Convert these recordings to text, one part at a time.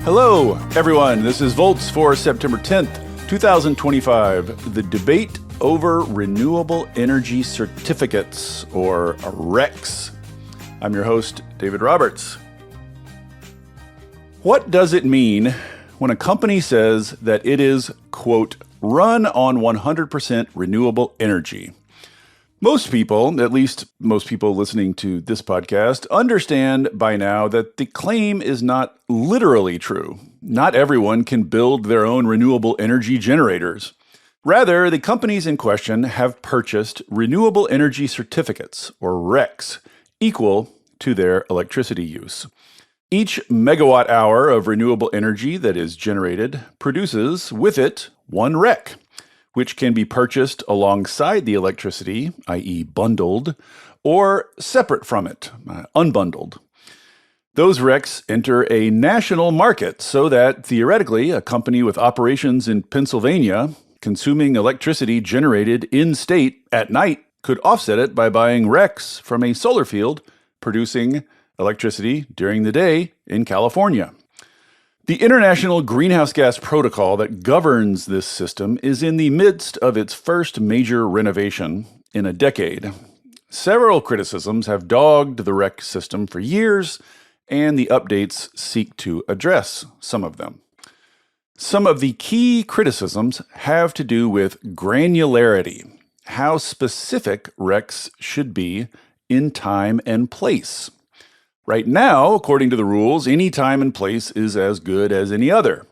Hello, everyone. This is Volts for September 10th, 2025. The debate over renewable energy certificates, or RECs. I'm your host, David Roberts. What does it mean when a company says that it is, quote, run on 100% renewable energy? Most people, at least most people listening to this podcast, understand by now that the claim is not literally true. Not everyone can build their own renewable energy generators. Rather, the companies in question have purchased renewable energy certificates, or RECs, equal to their electricity use. Each megawatt hour of renewable energy that is generated produces with it one REC, which can be purchased alongside the electricity, i.e. bundled, or separate from it, unbundled. Those RECs enter a national market so that, theoretically, a company with operations in Pennsylvania consuming electricity generated in-state at night could offset it by buying RECs from a solar field producing electricity during the day in California. The International Greenhouse Gas Protocol that governs this system is in the midst of its first major renovation in a decade. Several criticisms have dogged the REC system for years, and the updates seek to address some of them. Some of the key criticisms have to do with granularity, how specific RECs should be in time and place. Right now, according to the rules, any time and place is as good as any other.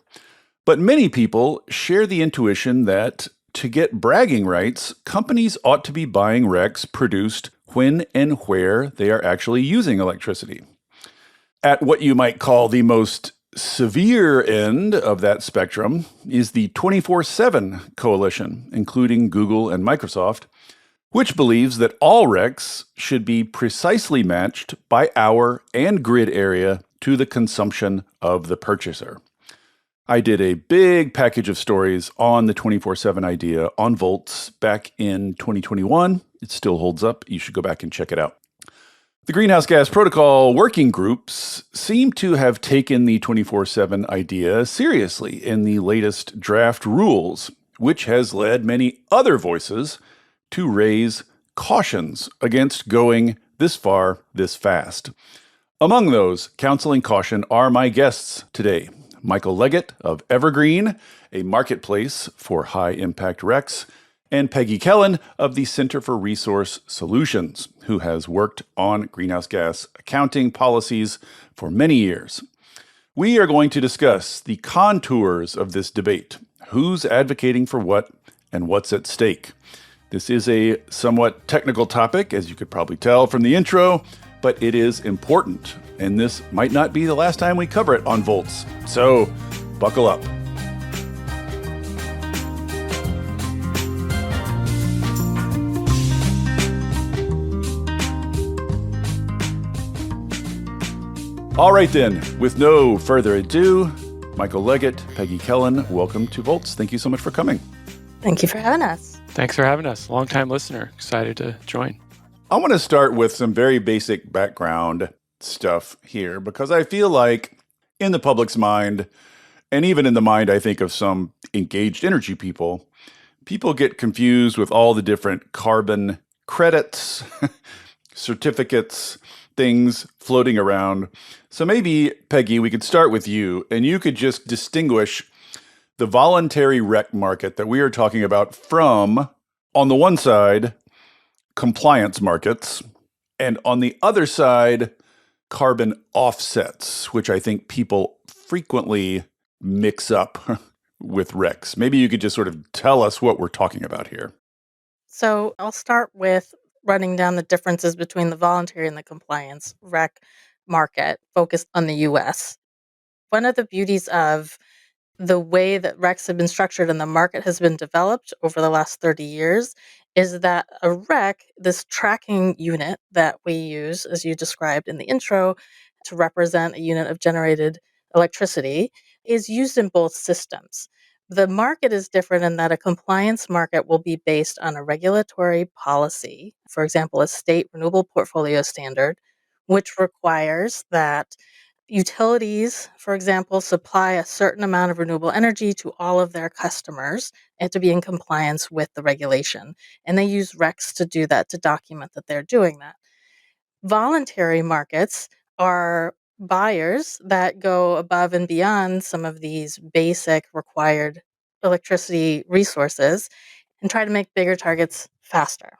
But many people share the intuition that to get bragging rights, companies ought to be buying RECs produced when and where they are actually using electricity. At what you might call the most severe end of that spectrum is the 24/7 coalition, including Google and Microsoft, which believes that all RECs should be precisely matched by hour and grid area to the consumption of the purchaser. I did a big package of stories on the 24/7 idea on Volts back in 2021. It still holds up. You should go back and check it out. The Greenhouse Gas Protocol working groups seem to have taken the 24/7 idea seriously in the latest draft rules, which has led many other voices to raise cautions against going this far, this fast. Among those counseling caution are my guests today. Michael Leggett of Ever.green, a marketplace for high-impact RECs, and Peggy Kellen of the Center for Resource Solutions, who has worked on greenhouse gas accounting policies for many years. We are going to discuss the contours of this debate, who's advocating for what, and what's at stake. This is a somewhat technical topic, as you could probably tell from the intro, but it is important, and this might not be the last time we cover it on Volts. So, buckle up. All right then, with no further ado, Michael Leggett, Peggy Kellen, welcome to Volts. Thank you so much for coming. Thank you for having us. Thanks for having us. Long-time listener. Excited to join. I want to start with some very basic background stuff here, because I feel like in the public's mind, and even in the mind, I think, of some engaged energy people, people get confused with all the different carbon credits, certificates, things floating around. So maybe, Peggy, we could start with you, and you could just distinguish the voluntary REC market that we are talking about from, on the one side, compliance markets, and on the other side, carbon offsets, which I think people frequently mix up with RECs. Maybe you could just sort of tell us what we're talking about here. So I'll start with running down the differences between the voluntary and the compliance REC market focused on the US. One of the beauties of the way that RECs have been structured and the market has been developed over the last 30 years is that a REC, this tracking unit that we use, as you described in the intro, to represent a unit of generated electricity, is used in both systems. The market is different in that a compliance market will be based on a regulatory policy, for example, a state renewable portfolio standard, which requires that Utilities, for example, supply a certain amount of renewable energy to all of their customers and to be in compliance with the regulation. And they use RECs to do that, to document that they're doing that. Voluntary markets are buyers that go above and beyond some of these basic required electricity resources and try to make bigger targets faster.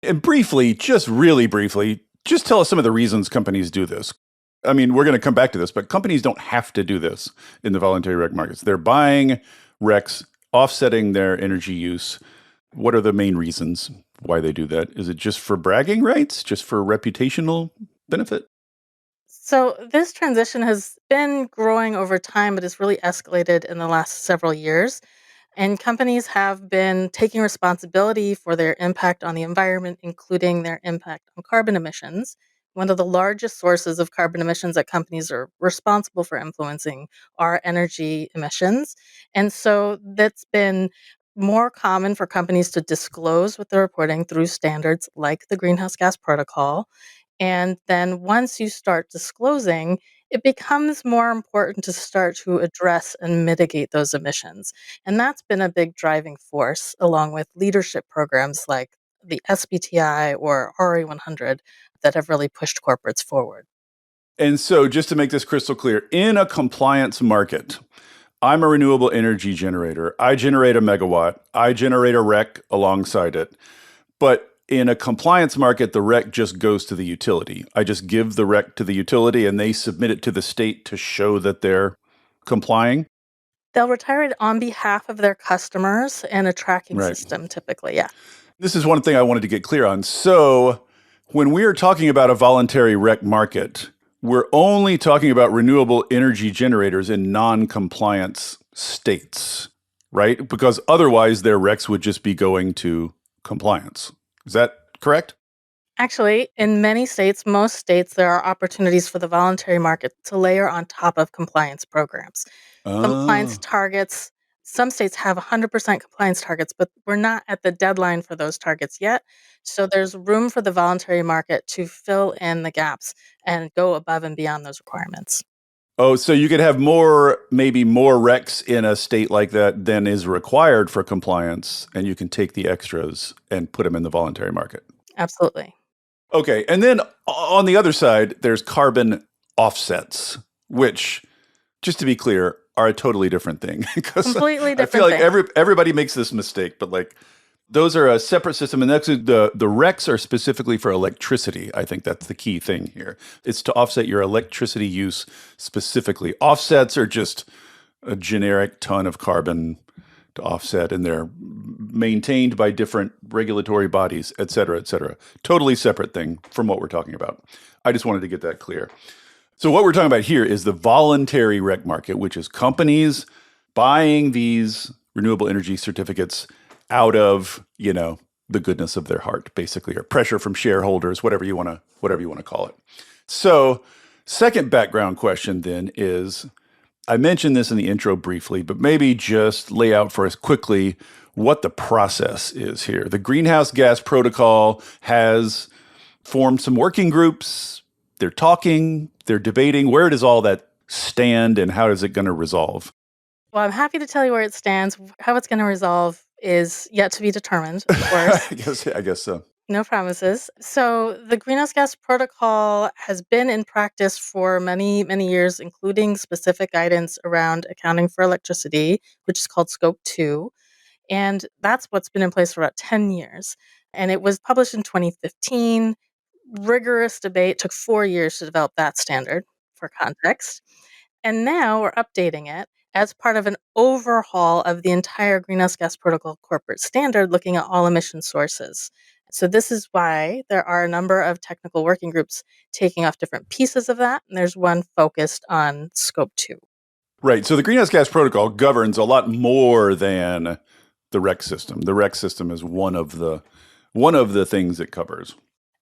And briefly, just really briefly, just tell us some of the reasons companies do this. I mean, we're going to come back to this, but companies don't have to do this in the voluntary rec markets. They're buying recs, offsetting their energy use. What are the main reasons why they do that? Is it just for bragging rights, just for reputational benefit? So, this transition has been growing over time, but it's really escalated in the last several years. And companies have been taking responsibility for their impact on the environment, including their impact on carbon emissions. One of the largest sources of carbon emissions that companies are responsible for influencing are energy emissions. And so that's been more common for companies to disclose what they're reporting through standards like the Greenhouse Gas Protocol. And then once you start disclosing, it becomes more important to start to address and mitigate those emissions. And that's been a big driving force, along with leadership programs like the SBTI or RE100 that have really pushed corporates forward. And so, just to make this crystal clear, in a compliance market, I'm a renewable energy generator. I generate a megawatt. I generate a rec alongside it. But in a compliance market, the rec just goes to the utility. I just give the rec to the utility and they submit it to the state to show that they're complying. They'll retire it on behalf of their customers and a tracking Right. system, typically. Yeah. This is one thing I wanted to get clear on. So, when we are talking about a voluntary rec market, we're only talking about renewable energy generators in non compliance states, right? Because otherwise, their recs would just be going to compliance. Is that correct? Actually, in many states, most states, there are opportunities for the voluntary market to layer on top of compliance programs. Compliance Oh. targets, some states have 100% compliance targets, but we're not at the deadline for those targets yet. So there's room for the voluntary market to fill in the gaps and go above and beyond those requirements. Oh, so you could have more, maybe more recs in a state like that than is required for compliance, and you can take the extras and put them in the voluntary market. Absolutely. Okay, and then on the other side, there's carbon offsets, which, just to be clear, are a totally different thing. Because Completely I feel different like thing. everybody makes this mistake, but like those are a separate system, and that's the recs are specifically for electricity. I think that's the key thing here. It's to offset your electricity use specifically. Offsets are just a generic ton of carbon to offset, and they're maintained by different regulatory bodies, et cetera, et cetera. Totally separate thing from what we're talking about. I just wanted to get that clear. So what we're talking about here is the voluntary rec market, which is companies buying these renewable energy certificates out of, the goodness of their heart, basically, or pressure from shareholders, whatever you want to call it. So, second background question then is, I mentioned this in the intro briefly, but maybe just lay out for us quickly what the process is here. The Greenhouse Gas Protocol has formed some working groups. They're talking, they're debating. Where does all that stand and how is it going to resolve? Well, I'm happy to tell you where it stands. How it's going to resolve is yet to be determined, of course. I guess so. No promises. So, the Greenhouse Gas Protocol has been in practice for many, many years, including specific guidance around accounting for electricity, which is called Scope 2. And that's what's been in place for about 10 years. And it was published in 2015. Rigorous debate took 4 years to develop that standard for context. And now we're updating it as part of an overhaul of the entire Greenhouse Gas Protocol corporate standard, looking at all emission sources. So, this is why there are a number of technical working groups taking off different pieces of that. And there's one focused on Scope 2. Right. So the Greenhouse Gas Protocol governs a lot more than the REC system. The REC system is one of the things it covers.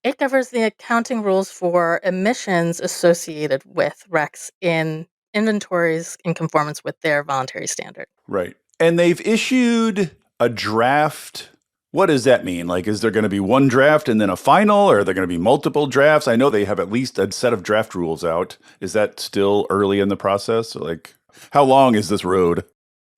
It covers the accounting rules for emissions associated with RECs in inventories in conformance with their voluntary standard. Right. And they've issued a draft What does that mean? Like, is there going to be one draft and then a final, or are there going to be multiple drafts? I know they have at least a set of draft rules out. Is that still early in the process? Like, how long is this road?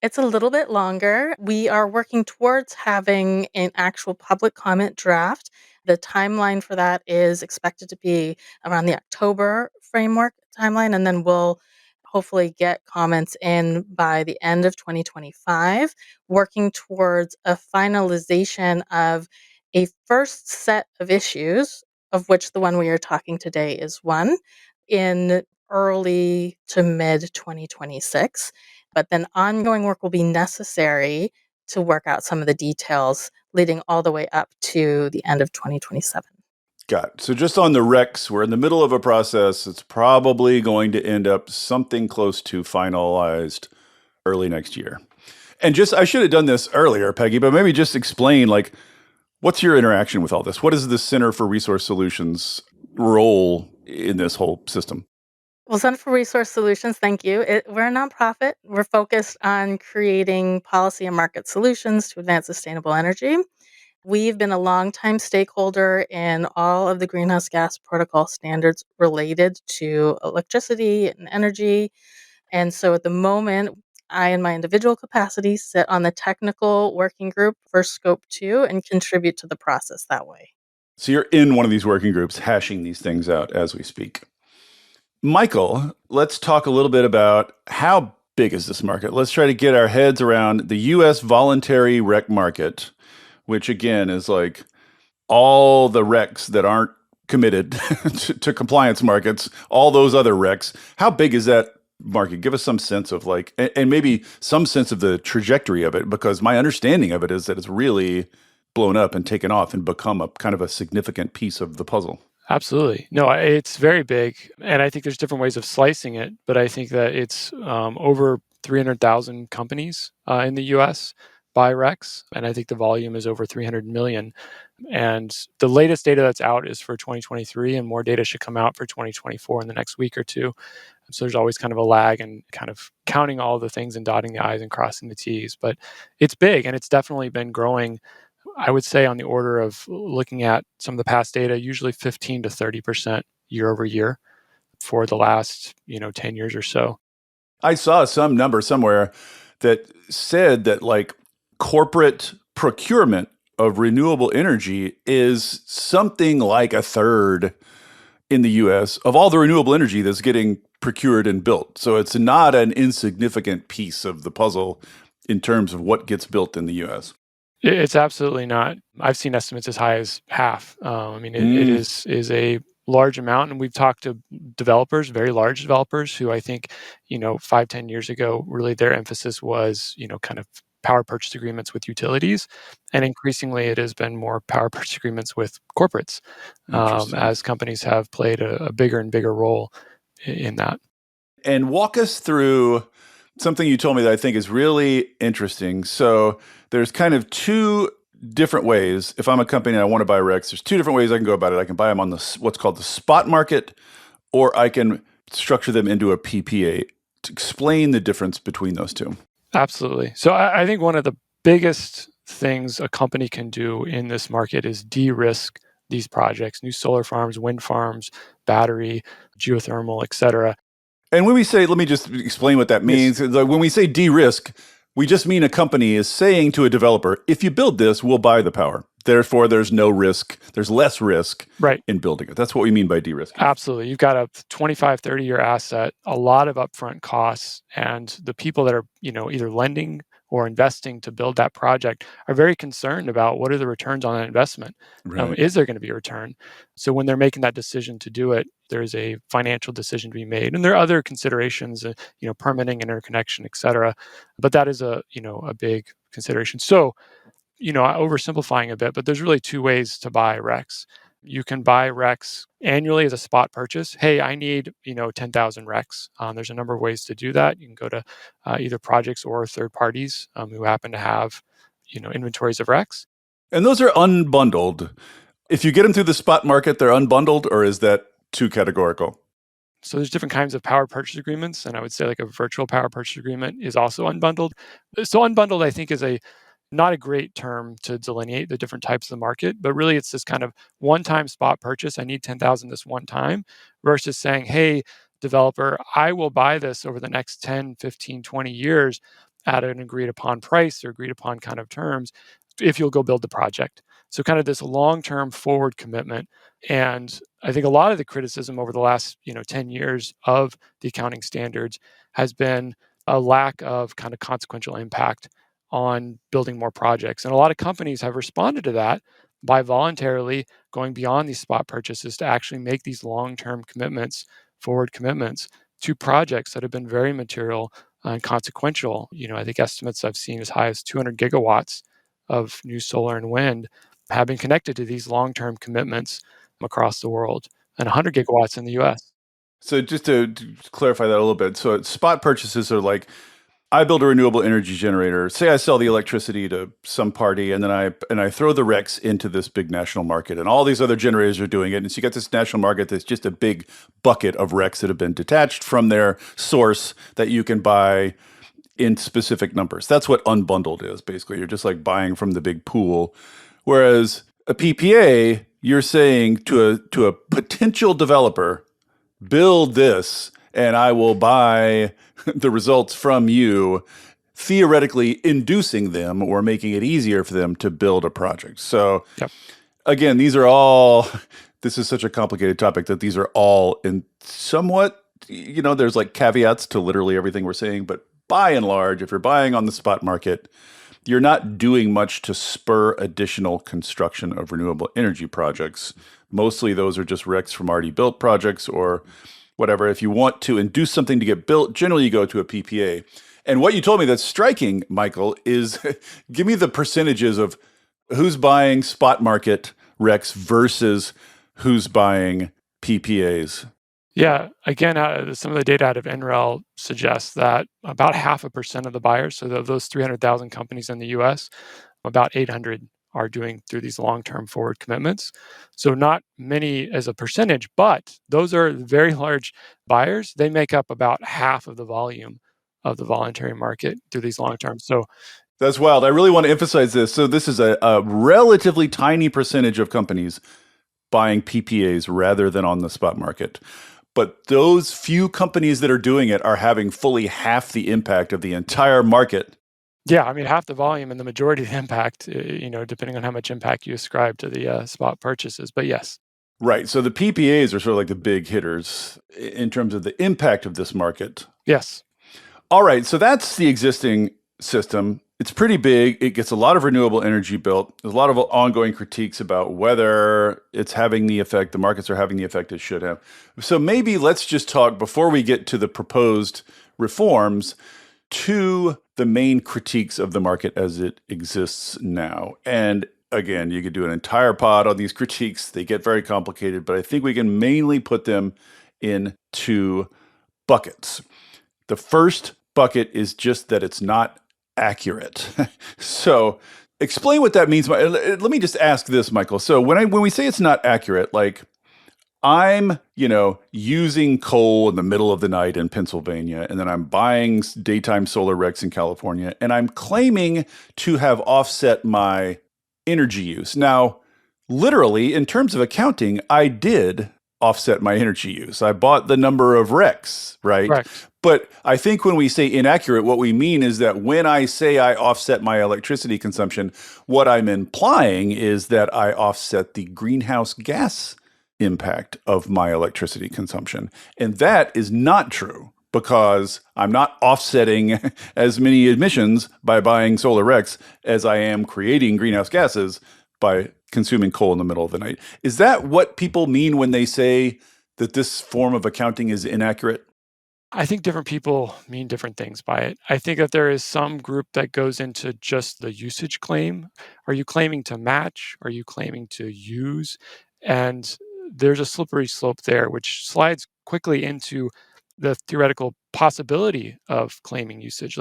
It's a little bit longer. We are working towards having an actual public comment draft. The timeline for that is expected to be around the October framework timeline, and then we'll hopefully get comments in by the end of 2025, working towards a finalization of a first set of issues, of which the one we are talking today is one, in early to mid 2026. But then ongoing work will be necessary to work out some of the details leading all the way up to the end of 2027. Got it. So just on the Rex, we're in the middle of a process. It's probably going to end up something close to finalized early next year. And just, I should have done this earlier, Peggy, but maybe just explain, like, what's your interaction with all this? What is the Center for Resource Solutions role in this whole system? Well, Center for Resource Solutions, thank you. We're a nonprofit. We're focused on creating policy and market solutions to advance sustainable energy. We've been a longtime stakeholder in all of the greenhouse gas protocol standards related to electricity and energy. And so at the moment, I, in my individual capacity, sit on the technical working group for Scope 2 and contribute to the process that way. So you're in one of these working groups hashing these things out as we speak. Michael, let's talk a little bit about how big is this market? Let's try to get our heads around the US voluntary rec market, which again is like all the recs that aren't committed to compliance markets, all those other recs. How big is that market? Give us some sense of like, and maybe some sense of the trajectory of it, because my understanding of it is that it's really blown up and taken off and become a kind of a significant piece of the puzzle. Absolutely. No, it's very big. And I think there's different ways of slicing it, but I think that it's over 300,000 companies in the US buy Rex. And I think the volume is over 300 million. And the latest data that's out is for 2023, and more data should come out for 2024 in the next week or two. So there's always kind of a lag and kind of counting all the things and dotting the I's and crossing the T's. But it's big, and it's definitely been growing. I would say on the order of, looking at some of the past data, usually 15 to 30% year over year for the last 10 years or so. I saw some number somewhere that said that like corporate procurement of renewable energy is something like a third in the US of all the renewable energy that's getting procured and built. So it's not an insignificant piece of the puzzle in terms of what gets built in the US. It's absolutely not. I've seen estimates as high as half. I mean, it Mm, is a large amount, and we've talked to developers, very large developers, who I think 5-10 years ago, really their emphasis was kind of power purchase agreements with utilities, and increasingly it has been more power purchase agreements with corporates, interesting. as companies have played a bigger and bigger role in that. And walk us through something you told me that I think is really interesting. So there's kind of two different ways. If I'm a company and I want to buy Rex, there's two different ways I can go about it. I can buy them on what's called the spot market, or I can structure them into a PPA. To explain the difference between those two. Absolutely. So I think one of the biggest things a company can do in this market is de-risk these projects, new solar farms, wind farms, battery, geothermal, et cetera. And when we say, let me just explain what that Yes. means. Like, when we say de-risk, we just mean a company is saying to a developer, if you build this, we'll buy the power. Therefore, there's no risk. There's less risk Right. in building it. That's what we mean by de-risking. Absolutely. You've got a 25, 30-year asset, a lot of upfront costs, and the people that are, either lending or investing to build that project are very concerned about what are the returns on that investment. Right. Is there going to be a return? So when they're making that decision to do it, there's a financial decision to be made, and there are other considerations, permitting, interconnection, et cetera. But that is a big consideration. So, oversimplifying a bit, but there's really two ways to buy Rex. You can buy Rex annually as a spot purchase. Hey, I need 10,000 Rex. There's a number of ways to do that. You can go to either projects or third parties who happen to have inventories of Rex. And those are unbundled. If you get them through the spot market, they're unbundled, or is that too categorical? So there's different kinds of power purchase agreements, and I would say like a virtual power purchase agreement is also unbundled. So unbundled, I think, is a not a great term to delineate the different types of the market, but really it's this kind of one-time spot purchase. I need 10,000 this one time versus saying, hey, developer, I will buy this over the next 10, 15, 20 years at an agreed upon price or agreed upon kind of terms if you'll go build the project. So kind of this long-term forward commitment. And I think a lot of the criticism over the last, 10 years of the accounting standards has been a lack of kind of consequential impact on building more projects. And a lot of companies have responded to that by voluntarily going beyond these spot purchases to actually make these long-term commitments, forward commitments to projects that have been very material and consequential. I think estimates I've seen as high as 200 gigawatts of new solar and wind have been connected to these long-term commitments across the world, and 100 gigawatts in the US. So just to clarify that a little bit, so spot purchases are like, I build a renewable energy generator. Say I sell the electricity to some party, and then I throw the RECs into this big national market, and all these other generators are doing it. And so you got this national market that's just a big bucket of RECs that have been detached from their source that you can buy in specific numbers. That's what unbundled is, basically. You're just like buying from the big pool. Whereas a PPA, you're saying to a potential developer, build this and I will buy the results from you, theoretically inducing them or making it easier for them to build a project. So Yep. again, these are all, this is such a complicated topic that these are all in somewhat, there's like caveats to literally everything we're saying, but by and large, if you're buying on the spot market, you're not doing much to spur additional construction of renewable energy projects. Mostly those are just RECs from already built projects or whatever. If you want to induce something to get built, generally you go to a PPA. And what you told me that's striking, Michael, is give me the percentages of who's buying spot market RECs versus who's buying PPAs. Yeah, again, some of the data out of NREL suggests that about 0.5% of the buyers, so of those 300,000 companies in the US, about 800 are doing through these long-term forward commitments. So not many as a percentage, but those are very large buyers. They make up about half of the volume of the voluntary market through these long-term. So that's wild. I really want to emphasize this. So this is a relatively tiny percentage of companies buying PPAs rather than on the spot market. But those few companies that are doing it are having fully half the impact of the entire market. yeah, I mean, half the volume and the majority of the impact, depending on how much impact you ascribe to the spot purchases. But yes. Right. So the PPAs are sort of like the big hitters in terms of the impact of this market. Yes. All right. So that's the existing system. It's pretty big. It gets a lot of renewable energy built. There's a lot of ongoing critiques about whether it's having the effect, the markets are having the effect it should have. So maybe let's just talk, before we get to the proposed reforms, to the main critiques of the market as it exists now. And again, you could do an entire pod on these critiques. They get very complicated, but I think we can mainly put them in two buckets. The first bucket is just that it's not accurate. So explain what that means. Let me just ask this, Michael. So when we say it's not accurate, like I'm, using coal in the middle of the night in Pennsylvania, and then I'm buying daytime solar RECs in California, and I'm claiming to have offset my energy use. Now, literally, in terms of accounting, I did offset my energy use. I bought the number of RECs, right? Correct. But I think when we say inaccurate, what we mean is that when I say I offset my electricity consumption, what I'm implying is that I offset the greenhouse gas impact of my electricity consumption. And that is not true, because I'm not offsetting as many emissions by buying solar RECs as I am creating greenhouse gases by consuming coal in the middle of the night. Is that what people mean when they say that this form of accounting is inaccurate? I think different people mean different things by it. I think that there is some group that goes into just the usage claim. Are you claiming to match? Are you claiming to use? And there's a slippery slope there, which slides quickly into the theoretical possibility of claiming usage,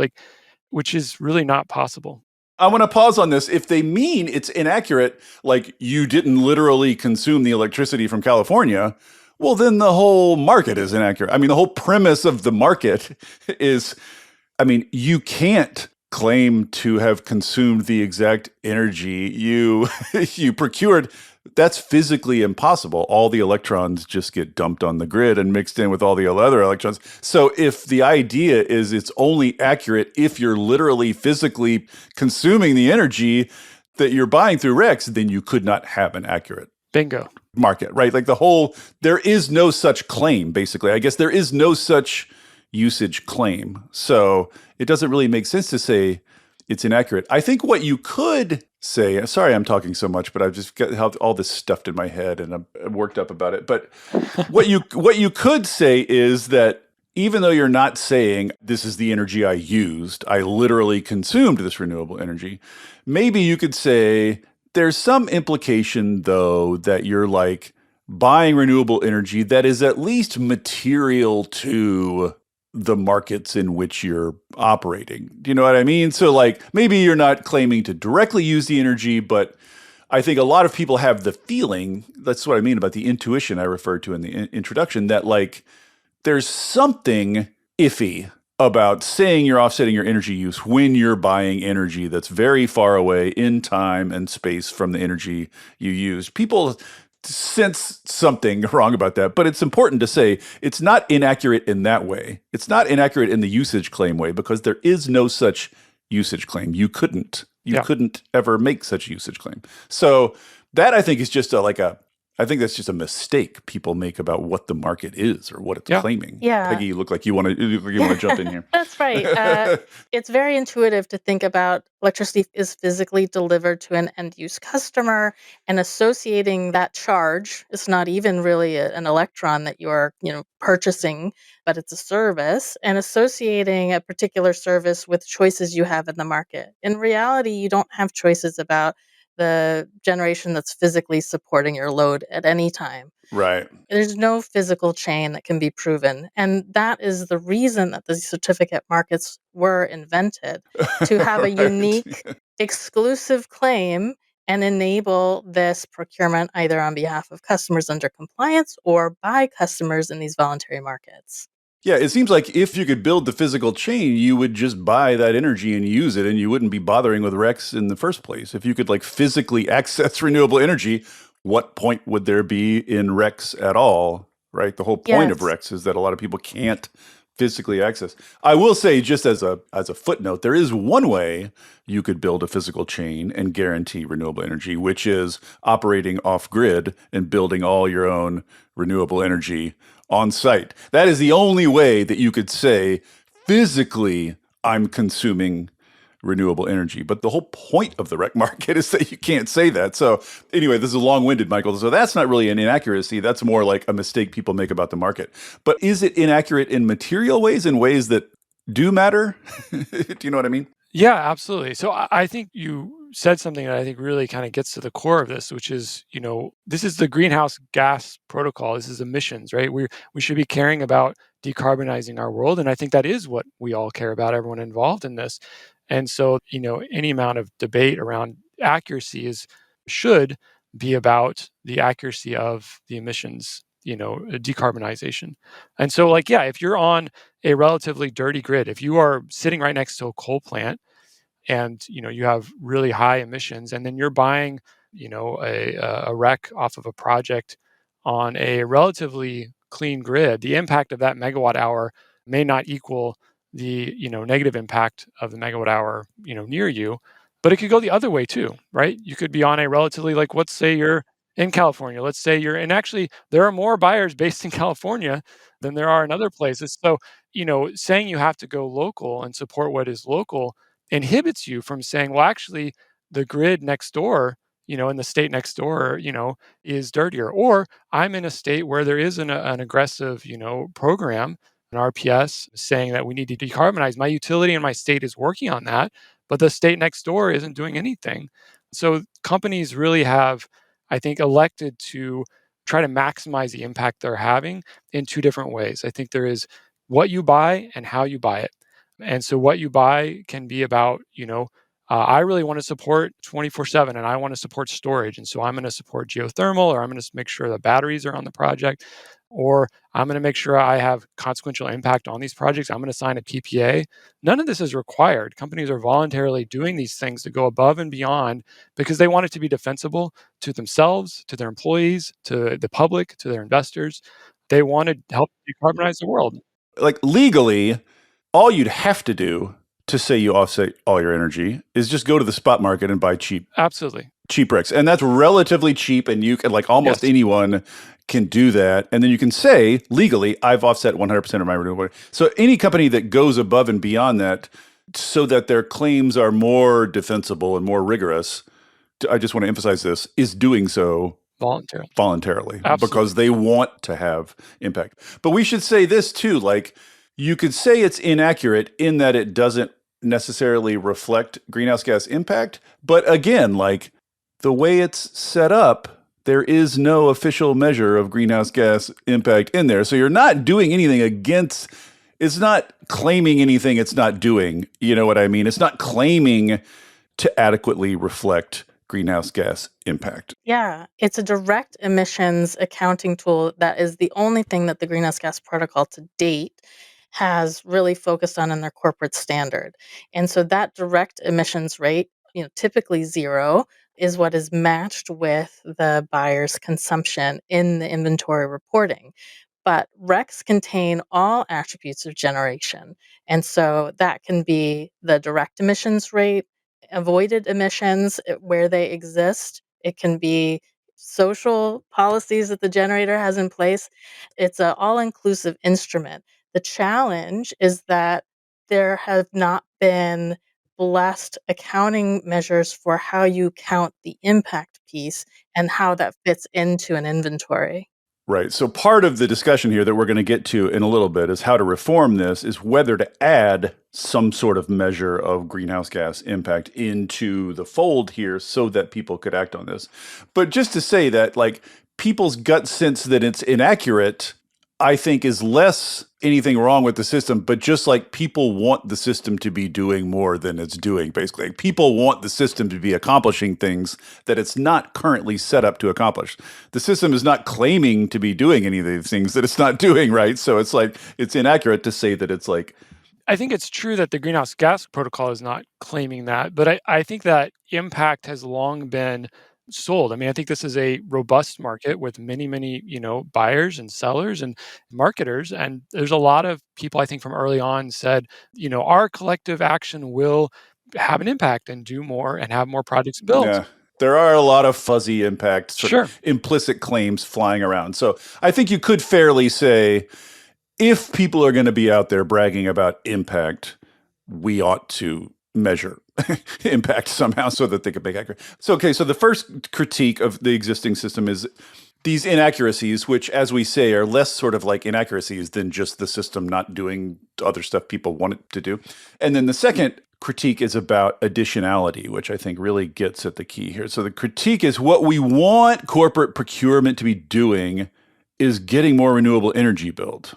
which is really not possible. I want to pause on this. If they mean it's inaccurate, like you didn't literally consume the electricity from California, well, then the whole market is inaccurate. I mean, the whole premise of the market is, you can't claim to have consumed the exact energy you you procured. That's physically impossible. All the electrons just get dumped on the grid and mixed in with all the other electrons. So if the idea is it's only accurate if you're literally physically consuming the energy that you're buying through RECs, then you could not have an accurate Bingo. market, right? Like there is no such claim, basically. I guess there is no such usage claim. So it doesn't really make sense to say it's inaccurate. I think what you could say, sorry, I'm talking so much, but I've just got all this stuffed in my head and I'm worked up about it. But what you could say is that even though you're not saying this is the energy I used, I literally consumed this renewable energy, maybe you could say there's some implication, though, that you're like buying renewable energy that is at least material to the markets in which you're operating. Do you know what I mean? So, like, maybe you're not claiming to directly use the energy, but I think a lot of people have the feeling, that's what I mean about the intuition I referred to in the introduction, that like there's something iffy about saying you're offsetting your energy use when you're buying energy that's very far away in time and space from the energy you use. People sense something wrong about that, but it's important to say it's not inaccurate in that way. It's not inaccurate in the usage claim way because there is no such usage claim. You couldn't Yeah. ever make such a usage claim. So that I think is just I think that's just a mistake people make about what the market is or what it's Yeah. claiming. Yeah. Peggy, you look like you want to jump in here. That's right. It's very intuitive to think about electricity is physically delivered to an end use customer and associating that charge. It's not even really an electron that you're, purchasing, but it's a service and associating a particular service with choices you have in the market. In reality, you don't have choices about the generation that's physically supporting your load at any time. Right. There's no physical chain that can be proven, and that is the reason that the certificate markets were invented, to have a Right. unique, exclusive claim and enable this procurement either on behalf of customers under compliance or by customers in these voluntary markets. Yeah, it seems like if you could build the physical chain, you would just buy that energy and use it, and you wouldn't be bothering with RECs in the first place. If you could like physically access renewable energy, what point would there be in RECs at all? Right? The whole point of Yes. RECs is that a lot of people can't physically access. I will say, just as a footnote, there is one way you could build a physical chain and guarantee renewable energy, which is operating off grid and building all your own renewable energy on site. That is the only way that you could say physically I'm consuming renewable energy. But the whole point of the REC market is that you can't say that. So anyway, this is long-winded, Michael. So that's not really an inaccuracy. That's more like a mistake people make about the market. But is it inaccurate in material ways, in ways that do matter? Do you know what I mean? Yeah, absolutely. So I think you said something that I think really kind of gets to the core of this, which is, this is the greenhouse gas protocol. This is emissions, right? We should be caring about decarbonizing our world. And I think that is what we all care about, everyone involved in this. And so, any amount of debate around accuracy should be about the accuracy of the emissions, decarbonization. And so, like, yeah, if you're on a relatively dirty grid, if you are sitting right next to a coal plant and you have really high emissions, and then you're buying a REC off of a project on a relatively clean grid, the impact of that megawatt hour may not equal the negative impact of the megawatt hour near you, but it could go the other way too, right? You could be on a relatively, like, let's say you're in California, let's say you're, and actually there are more buyers based in California than there are in other places. So saying you have to go local and support what is local inhibits you from saying, well, actually, the grid next door, in the state next door, is dirtier. Or I'm in a state where there is an aggressive, program, an RPS saying that we need to decarbonize. My utility in my state is working on that, but the state next door isn't doing anything. So companies really have, I think, elected to try to maximize the impact they're having in two different ways. I think there is what you buy and how you buy it. And so what you buy can be about, I really want to support 24/7 and I want to support storage. And so I'm going to support geothermal, or I'm going to make sure the batteries are on the project. or I'm going to make sure I have consequential impact on these projects. I'm going to sign a PPA. None of this is required. Companies are voluntarily doing these things to go above and beyond because they want it to be defensible to themselves, to their employees, to the public, to their investors. They want to help decarbonize the world. Like legally, all you'd have to do to say you offset all your energy is just go to the spot market and buy Absolutely. cheap RECs. And that's relatively cheap, and you can, like, almost Yes. anyone can do that. And then you can say legally, I've offset 100% of my renewable. So any company that goes above and beyond that so that their claims are more defensible and more rigorous, I just want to emphasize this, is doing so Voluntarily. voluntarily because Absolutely. they want to have impact. But we should say this too, like, you could say it's inaccurate in that it doesn't necessarily reflect greenhouse gas impact. But again, like, the way it's set up, there is no official measure of greenhouse gas impact in there. So you're not doing anything against, it's not claiming anything it's not doing. You know what I mean? It's not claiming to adequately reflect greenhouse gas impact. Yeah, it's a direct emissions accounting tool that is the only thing that the Greenhouse Gas Protocol to date has really focused on in their corporate standard. And so that direct emissions rate, typically zero, is what is matched with the buyer's consumption in the inventory reporting. But RECs contain all attributes of generation. And so that can be the direct emissions rate, avoided emissions where they exist. It can be social policies that the generator has in place. It's an all inclusive instrument. The challenge is that there have not been blessed accounting measures for how you count the impact piece and how that fits into an inventory. Right. So part of the discussion here that we're going to get to in a little bit is how to reform this, is whether to add some sort of measure of greenhouse gas impact into the fold here so that people could act on this. But just to say that, like, people's gut sense that it's inaccurate, I think, is less anything wrong with the system, but just like people want the system to be doing more than it's doing, basically. Like, people want the system to be accomplishing things that it's not currently set up to accomplish. The system is not claiming to be doing any of these things that it's not doing, right? So it's like, it's inaccurate to say that it's like, I think it's true that the greenhouse gas protocol is not claiming that, but I think that impact has long been sold. I mean, I think this is a robust market with many, many, buyers and sellers and marketers. And there's a lot of people, I think, from early on said, our collective action will have an impact and do more and have more projects built. yeah, there are a lot of fuzzy impact, sort of Sure. implicit claims flying around. So I think you could fairly say, if people are going to be out there bragging about impact, we ought to measure impact somehow so that they can make accurate. So, okay, so the first critique of the existing system is these inaccuracies, which, as we say, are less sort of like inaccuracies than just the system not doing other stuff people want it to do. And then the second critique is about additionality, which I think really gets at the key here. So the critique is what we want corporate procurement to be doing is getting more renewable energy built.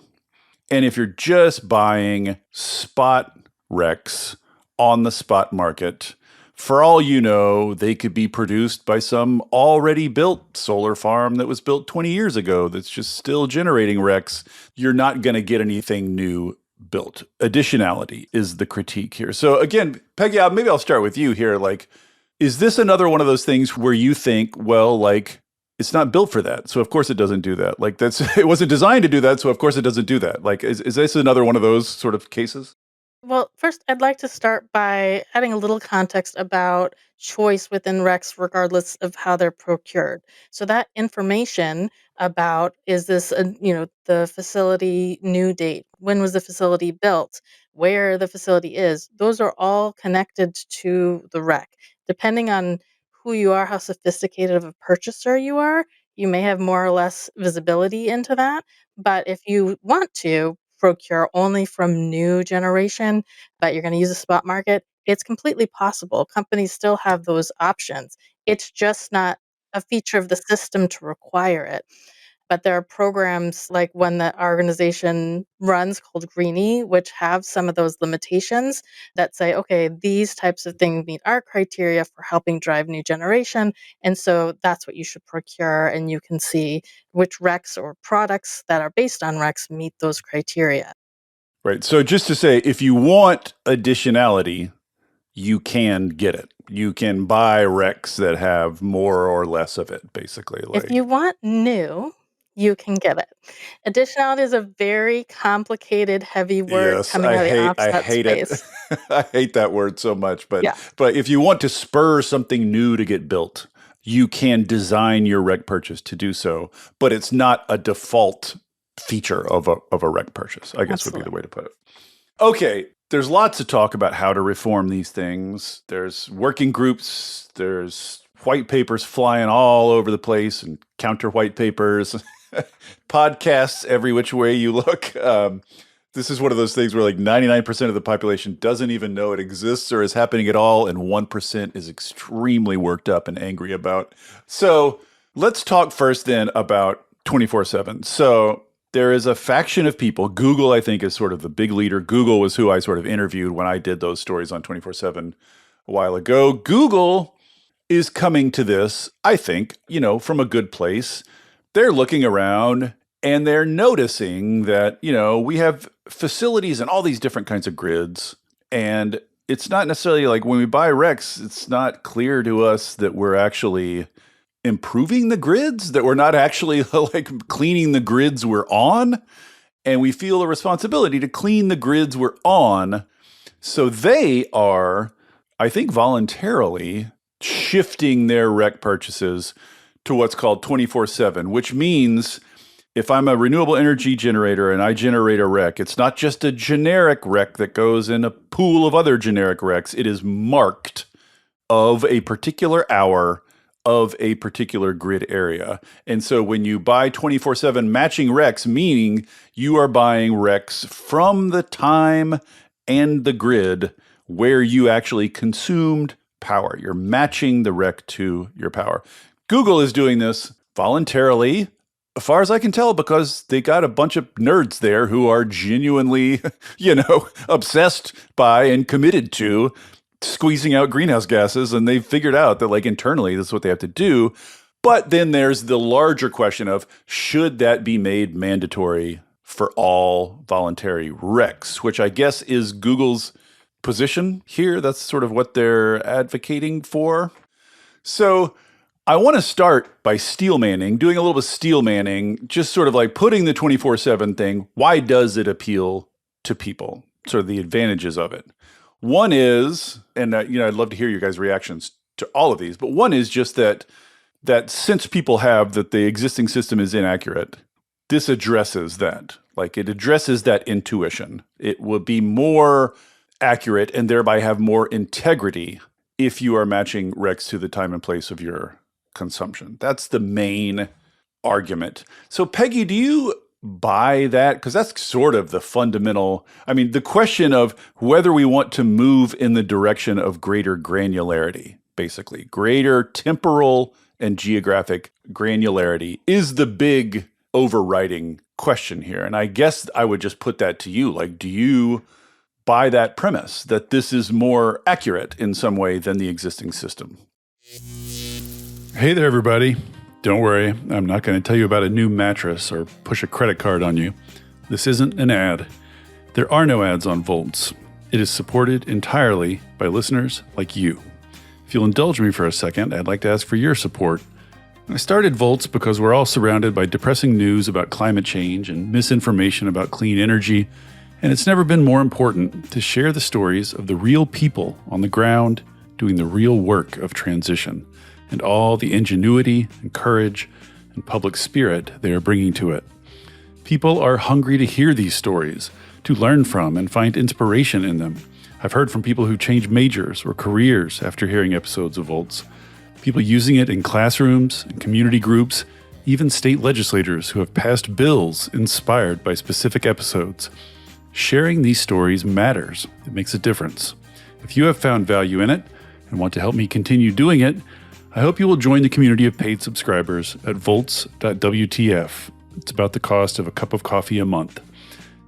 And if you're just buying spot RECs on the spot market, for all you know, they could be produced by some already built solar farm that was built 20 years ago that's just still generating RECs. You're not going to get anything new built. Additionality is the critique here. So again, Peggy, maybe I'll start with you here. Like, is this another one of those things where you think, well, like, it's not built for that, so of course it doesn't do that? Like, that's it wasn't designed to do that, so of course it doesn't do that. Like, is this another one of those sort of cases? Well, first, I'd like to start by adding a little context about choice within RECs, regardless of how they're procured. So that information about, is this the facility new date? When was the facility built? Where the facility is? Those are all connected to the REC. Depending on who you are, how sophisticated of a purchaser you are, you may have more or less visibility into that. But if you want to procure only from new generation, but you're going to use a spot market, it's completely possible. Companies still have those options. It's just not a feature of the system to require it. But there are programs like one that our organization runs called Greenie, which have some of those limitations that say, okay, these types of things meet our criteria for helping drive new generation. And so that's what you should procure. And you can see which RECs or products that are based on RECs meet those criteria. Right. So just to say, if you want additionality, you can get it. You can buy RECs that have more or less of it, basically. If you want new, you can get it. Additionality is a very complicated, heavy word Yes, coming out of the I offset hate it. space. I hate that word so much. Yeah, But if you want to spur something new to get built, you can design your REC purchase to do so. But it's not a default feature of a REC purchase, I guess would be the absolutely. way to put it. Okay, there's lots of talk about how to reform these things. There's working groups, there's white papers flying all over the place and counter white papers, podcasts every which way you look. This is one of those things where like 99% of the population doesn't even know it exists or is happening at all, and 1% is extremely worked up and angry about. So let's talk first then about 24/7. So there is a faction of people. Google, I think, is sort of the big leader. Google was who I sort of interviewed when I did those stories on 24/7 a while ago. Google is coming to this, I think, from a good place. They're looking around and they're noticing that, we have facilities and all these different kinds of grids. And it's not necessarily like when we buy RECs, it's not clear to us that we're actually improving the grids, that we're not actually like cleaning the grids we're on. And we feel a responsibility to clean the grids we're on. So they are, I think, voluntarily shifting their REC purchases to what's called 24/7, which means if I'm a renewable energy generator and I generate a REC, it's not just a generic REC that goes in a pool of other generic RECs. It is marked of a particular hour of a particular grid area. And so when you buy 24/7 matching RECs, meaning you are buying RECs from the time and the grid where you actually consumed power. You're matching the REC to your power. Google is doing this voluntarily, as far as I can tell, because they got a bunch of nerds there who are genuinely, obsessed by and committed to squeezing out greenhouse gases. And they've figured out that like internally, this is what they have to do. But then there's the larger question of, should that be made mandatory for all voluntary RECs, which I guess is Google's position here. That's sort of what they're advocating for. So I want to start by steel manning, doing a little bit of steel manning, just sort of like putting the 24/7 thing. Why does it appeal to people? Sort of the advantages of it. One is, and I'd love to hear your guys' reactions to all of these, but one is just that sense people have that the existing system is inaccurate. This addresses that. Like it addresses that intuition. It would be more accurate and thereby have more integrity if you are matching RECs to the time and place of your consumption. That's the main argument. So Peggy, do you buy that? Because that's sort of the fundamental, the question of whether we want to move in the direction of greater granularity, basically. Greater temporal and geographic granularity is the big overriding question here. And I guess I would just put that to you. Like, do you buy that premise that this is more accurate in some way than the existing system? Hey there, everybody. Don't worry, I'm not going to tell you about a new mattress or push a credit card on you. This isn't an ad. There are no ads on Volts. It is supported entirely by listeners like you. If you'll indulge me for a second, I'd like to ask for your support. I started Volts because we're all surrounded by depressing news about climate change and misinformation about clean energy, and it's never been more important to share the stories of the real people on the ground doing the real work of transition, and all the ingenuity and courage and public spirit they are bringing to it. People are hungry to hear these stories, to learn from and find inspiration in them. I've heard from people who changed majors or careers after hearing episodes of Volts, people using it in classrooms and community groups, even state legislators who have passed bills inspired by specific episodes. Sharing these stories matters. It makes a difference. If you have found value in it and want to help me continue doing it, I hope you will join the community of paid subscribers at volts.wtf. It's about the cost of a cup of coffee a month.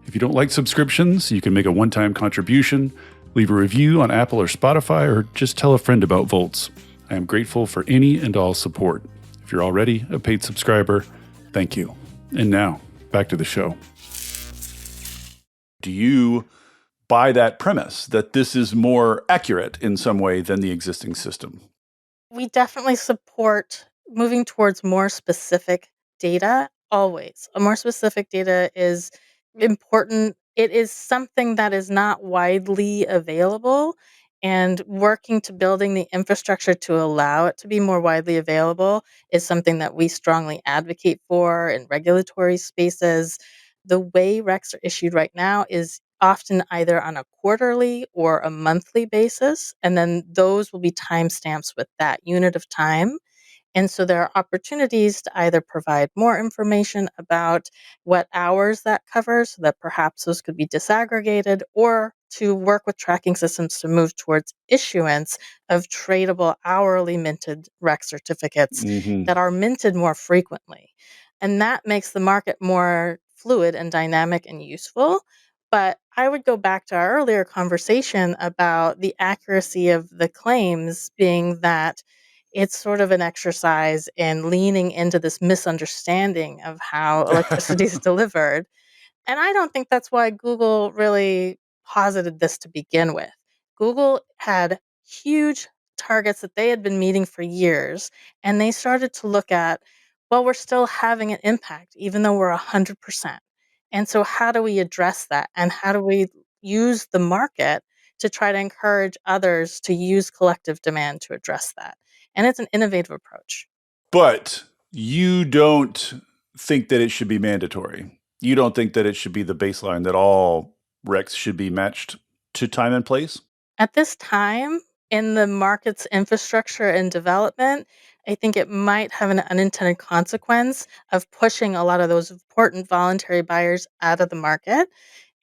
If you don't like subscriptions, you can make a one-time contribution, leave a review on Apple or Spotify, or just tell a friend about Volts. I am grateful for any and all support. If you're already a paid subscriber, thank you. And now, back to the show. Do you buy that premise that this is more accurate in some way than the existing system? We definitely support moving towards more specific data always. A more specific data is important. It is something that is not widely available, and working to building the infrastructure to allow it to be more widely available is something that we strongly advocate for in regulatory spaces. The way recs are issued right now is often either on a quarterly or a monthly basis, and then those will be timestamps with that unit of time. And so there are opportunities to either provide more information about what hours that covers, so that perhaps those could be disaggregated, or to work with tracking systems to move towards issuance of tradable hourly minted rec certificates Mm-hmm. that are minted more frequently. And that makes the market more fluid and dynamic and useful. But I would go back to our earlier conversation about the accuracy of the claims being that it's sort of an exercise in leaning into this misunderstanding of how electricity is delivered. And I don't think that's why Google really posited this to begin with. Google had huge targets that they had been meeting for years, and they started to look at, well, we're still having an impact, even though we're 100%. And so, how do we address that? And how do we use the market to try to encourage others to use collective demand to address that? And it's an innovative approach. But you don't think that it should be mandatory. You don't think that it should be the baseline that all recs should be matched to time and place? At this time, in the market's infrastructure and development, I think it might have an unintended consequence of pushing a lot of those important voluntary buyers out of the market.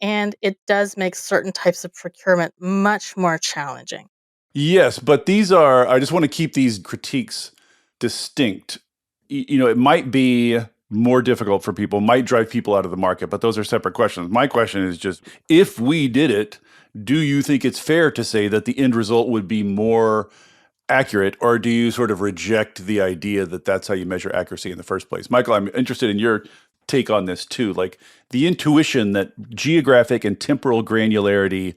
And it does make certain types of procurement much more challenging. Yes, but I just want to keep these critiques distinct. It might be more difficult for people, might drive people out of the market, but those are separate questions. My question is just, if we did it, do you think it's fair to say that the end result would be more accurate, or do you sort of reject the idea that that's how you measure accuracy in the first place? Michael, I'm interested in your take on this too. Like the intuition that geographic and temporal granularity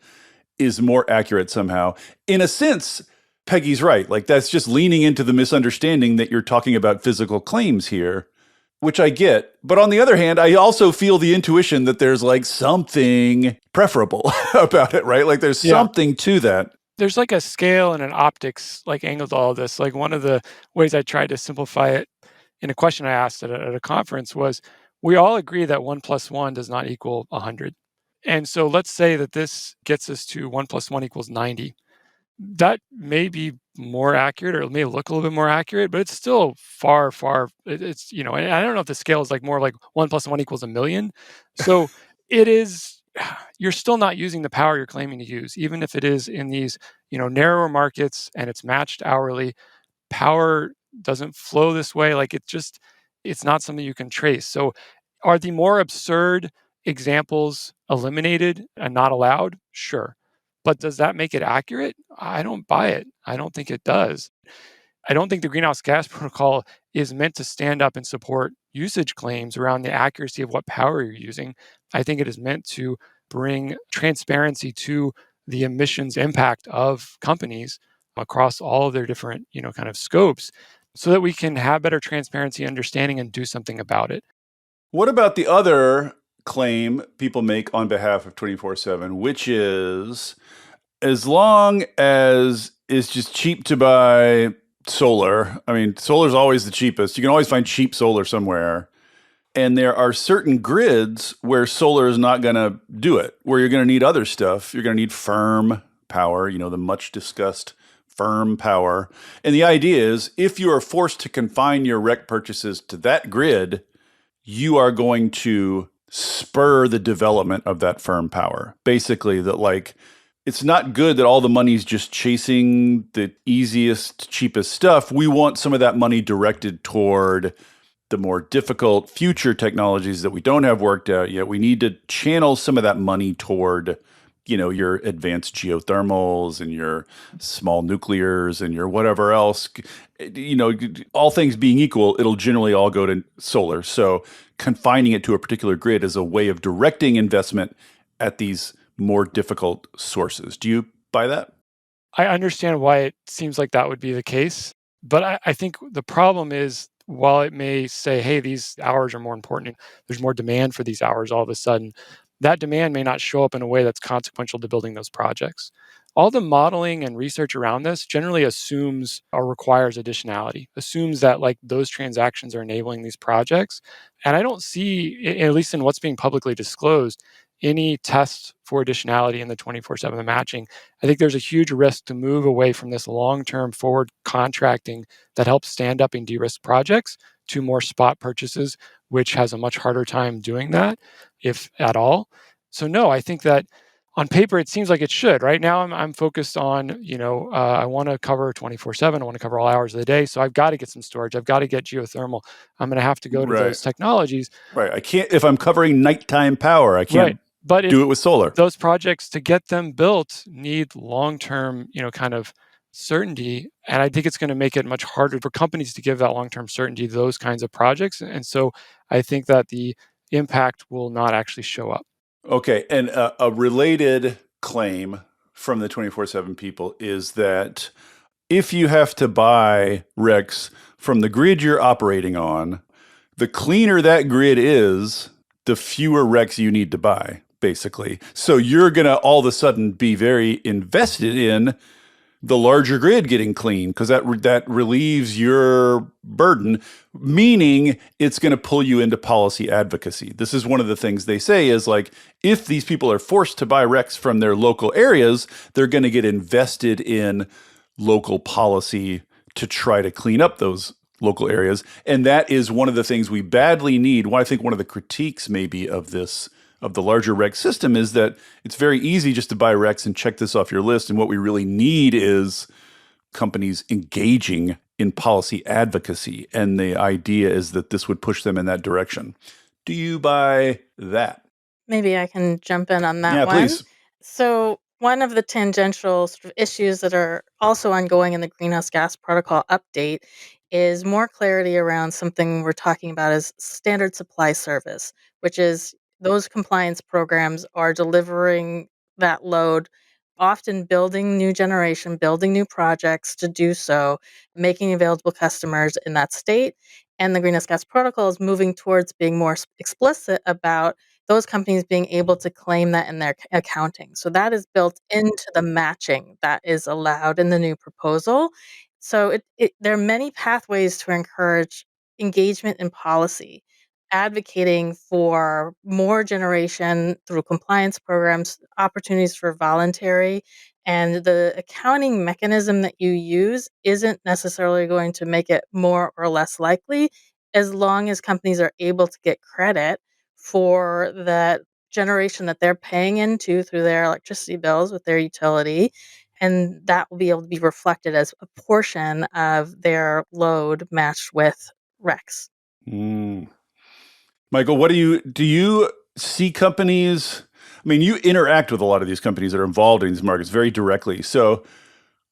is more accurate somehow. In a sense, Peggy's right. Like that's just leaning into the misunderstanding that you're talking about physical claims here, which I get. But on the other hand, I also feel the intuition that there's like something preferable about it, right? Like there's something to that. There's like a scale and an optics like angle to all of this. Like one of the ways I tried to simplify it in a question I asked at a conference was, we all agree that 1 + 1 does not equal 100. And so let's say that this gets us to 1 + 1 = 90. That may be more accurate, or it may look a little bit more accurate, but it's still far, far. It's, and I don't know if the scale is like more like 1 + 1 = 1,000,000. So it is, you're still not using the power you're claiming to use, even if it is in these, narrower markets and it's matched hourly. Power doesn't flow this way. Like it's not something you can trace. So are the more absurd examples eliminated and not allowed? Sure. But does that make it accurate? I don't buy it. I don't think it does. I don't think the greenhouse gas protocol is meant to stand up and support usage claims around the accuracy of what power you're using. I think it is meant to bring transparency to the emissions impact of companies across all of their different, kind of scopes, so that we can have better transparency, understanding, and do something about it. What about the other claim people make on behalf of 24/7, which is as long as it's just cheap to buy solar, I mean, solar is always the cheapest. You can always find cheap solar somewhere. And there are certain grids where solar is not going to do it, where you're going to need other stuff. You're going to need firm power, the much discussed firm power. And the idea is if you are forced to confine your rec purchases to that grid, you are going to spur the development of that firm power. Basically, that like, it's not good that all the money's just chasing the easiest, cheapest stuff. We want some of that money directed toward the more difficult future technologies that we don't have worked out yet, we need to channel some of that money toward, your advanced geothermals and your small nuclears and your whatever else. All things being equal, it'll generally all go to solar. So confining it to a particular grid is a way of directing investment at these more difficult sources. Do you buy that? I understand why it seems like that would be the case, but I think the problem is while it may say, hey, these hours are more important, there's more demand for these hours all of a sudden, that demand may not show up in a way that's consequential to building those projects. All the modeling and research around this generally assumes or requires additionality, assumes that like those transactions are enabling these projects. And I don't see, at least in what's being publicly disclosed, any tests for additionality in the 24/7 matching. I think there's a huge risk to move away from this long-term forward contracting that helps stand up and de-risk projects to more spot purchases, which has a much harder time doing that, if at all. So no, I think that on paper it seems like it should. Right now, I'm focused on I want to cover 24/7. I want to cover all hours of the day, so I've got to get some storage. I've got to get geothermal. I'm going to have to go to Right. those technologies. Right. I can't, if I'm covering nighttime power, I Right. can't But if do it with solar. those projects to get them built need long-term, kind of certainty. And I think it's going to make it much harder for companies to give that long-term certainty to those kinds of projects. And so I think that the impact will not actually show up. Okay. And a related claim from the 24/7 people is that if you have to buy RECs from the grid you're operating on, the cleaner that grid is, the fewer RECs you need to buy, basically. So you're going to all of a sudden be very invested in the larger grid getting clean because that relieves your burden, meaning it's going to pull you into policy advocacy. This is one of the things they say is like, if these people are forced to buy RECs from their local areas, they're going to get invested in local policy to try to clean up those local areas. And that is one of the things we badly need. Well, I think one of the critiques maybe of this, of the larger REC system, is that it's very easy just to buy RECs and check this off your list. And what we really need is companies engaging in policy advocacy. And the idea is that this would push them in that direction. Do you buy that? Maybe I can jump in on that Yeah, one. please. So, one of the tangential sort of issues that are also ongoing in the Greenhouse Gas Protocol update is more clarity around something we're talking about as standard supply service, which is those compliance programs are delivering that load, often building new generation, building new projects to do so, making available customers in that state. And the Greenhouse Gas Protocol is moving towards being more explicit about those companies being able to claim that in their accounting. So that is built into the matching that is allowed in the new proposal. So there are many pathways to encourage engagement in policy, advocating for more generation through compliance programs, opportunities for voluntary, and the accounting mechanism that you use isn't necessarily going to make it more or less likely as long as companies are able to get credit for that generation that they're paying into through their electricity bills with their utility, and that will be able to be reflected as a portion of their load matched with RECs. Mm. Michael, what do you see companies? I mean, you interact with a lot of these companies that are involved in these markets very directly. So,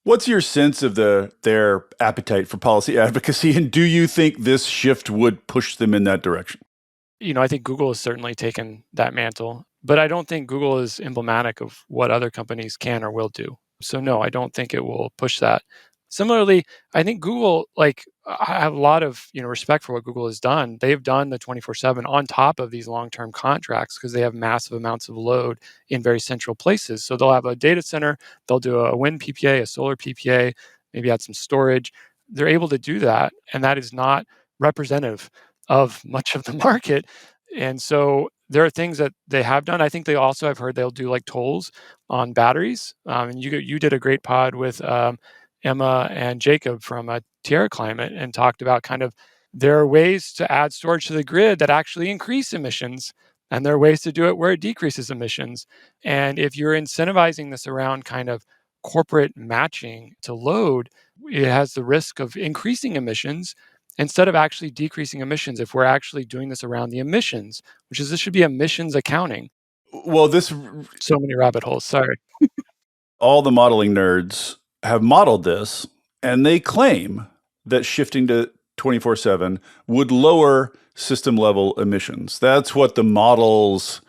what's your sense of their appetite for policy advocacy, and do you think this shift would push them in that direction? I think Google has certainly taken that mantle, but I don't think Google is emblematic of what other companies can or will do. So no, I don't think it will push that. Similarly, I think Google, like I have a lot of respect for what Google has done. They've done the 24/7 on top of these long-term contracts because they have massive amounts of load in very central places. So they'll have a data center, they'll do a wind PPA, a solar PPA, maybe add some storage. They're able to do that, and that is not representative of much of the market. And so there are things that they have done. I think they also, I've heard they'll do like tolls on batteries. And you did a great pod with Emma and Jacob from Tierra Climate and talked about kind of there are ways to add storage to the grid that actually increase emissions. And there are ways to do it where it decreases emissions. And if you're incentivizing this around kind of corporate matching to load, it has the risk of increasing emissions instead of actually decreasing emissions, if we're actually doing this around the emissions, which is this should be emissions accounting. Well, this So many rabbit holes. Sorry. all the modeling nerds have modeled this, and they claim that shifting to 24/7 would lower system level emissions. That's what the models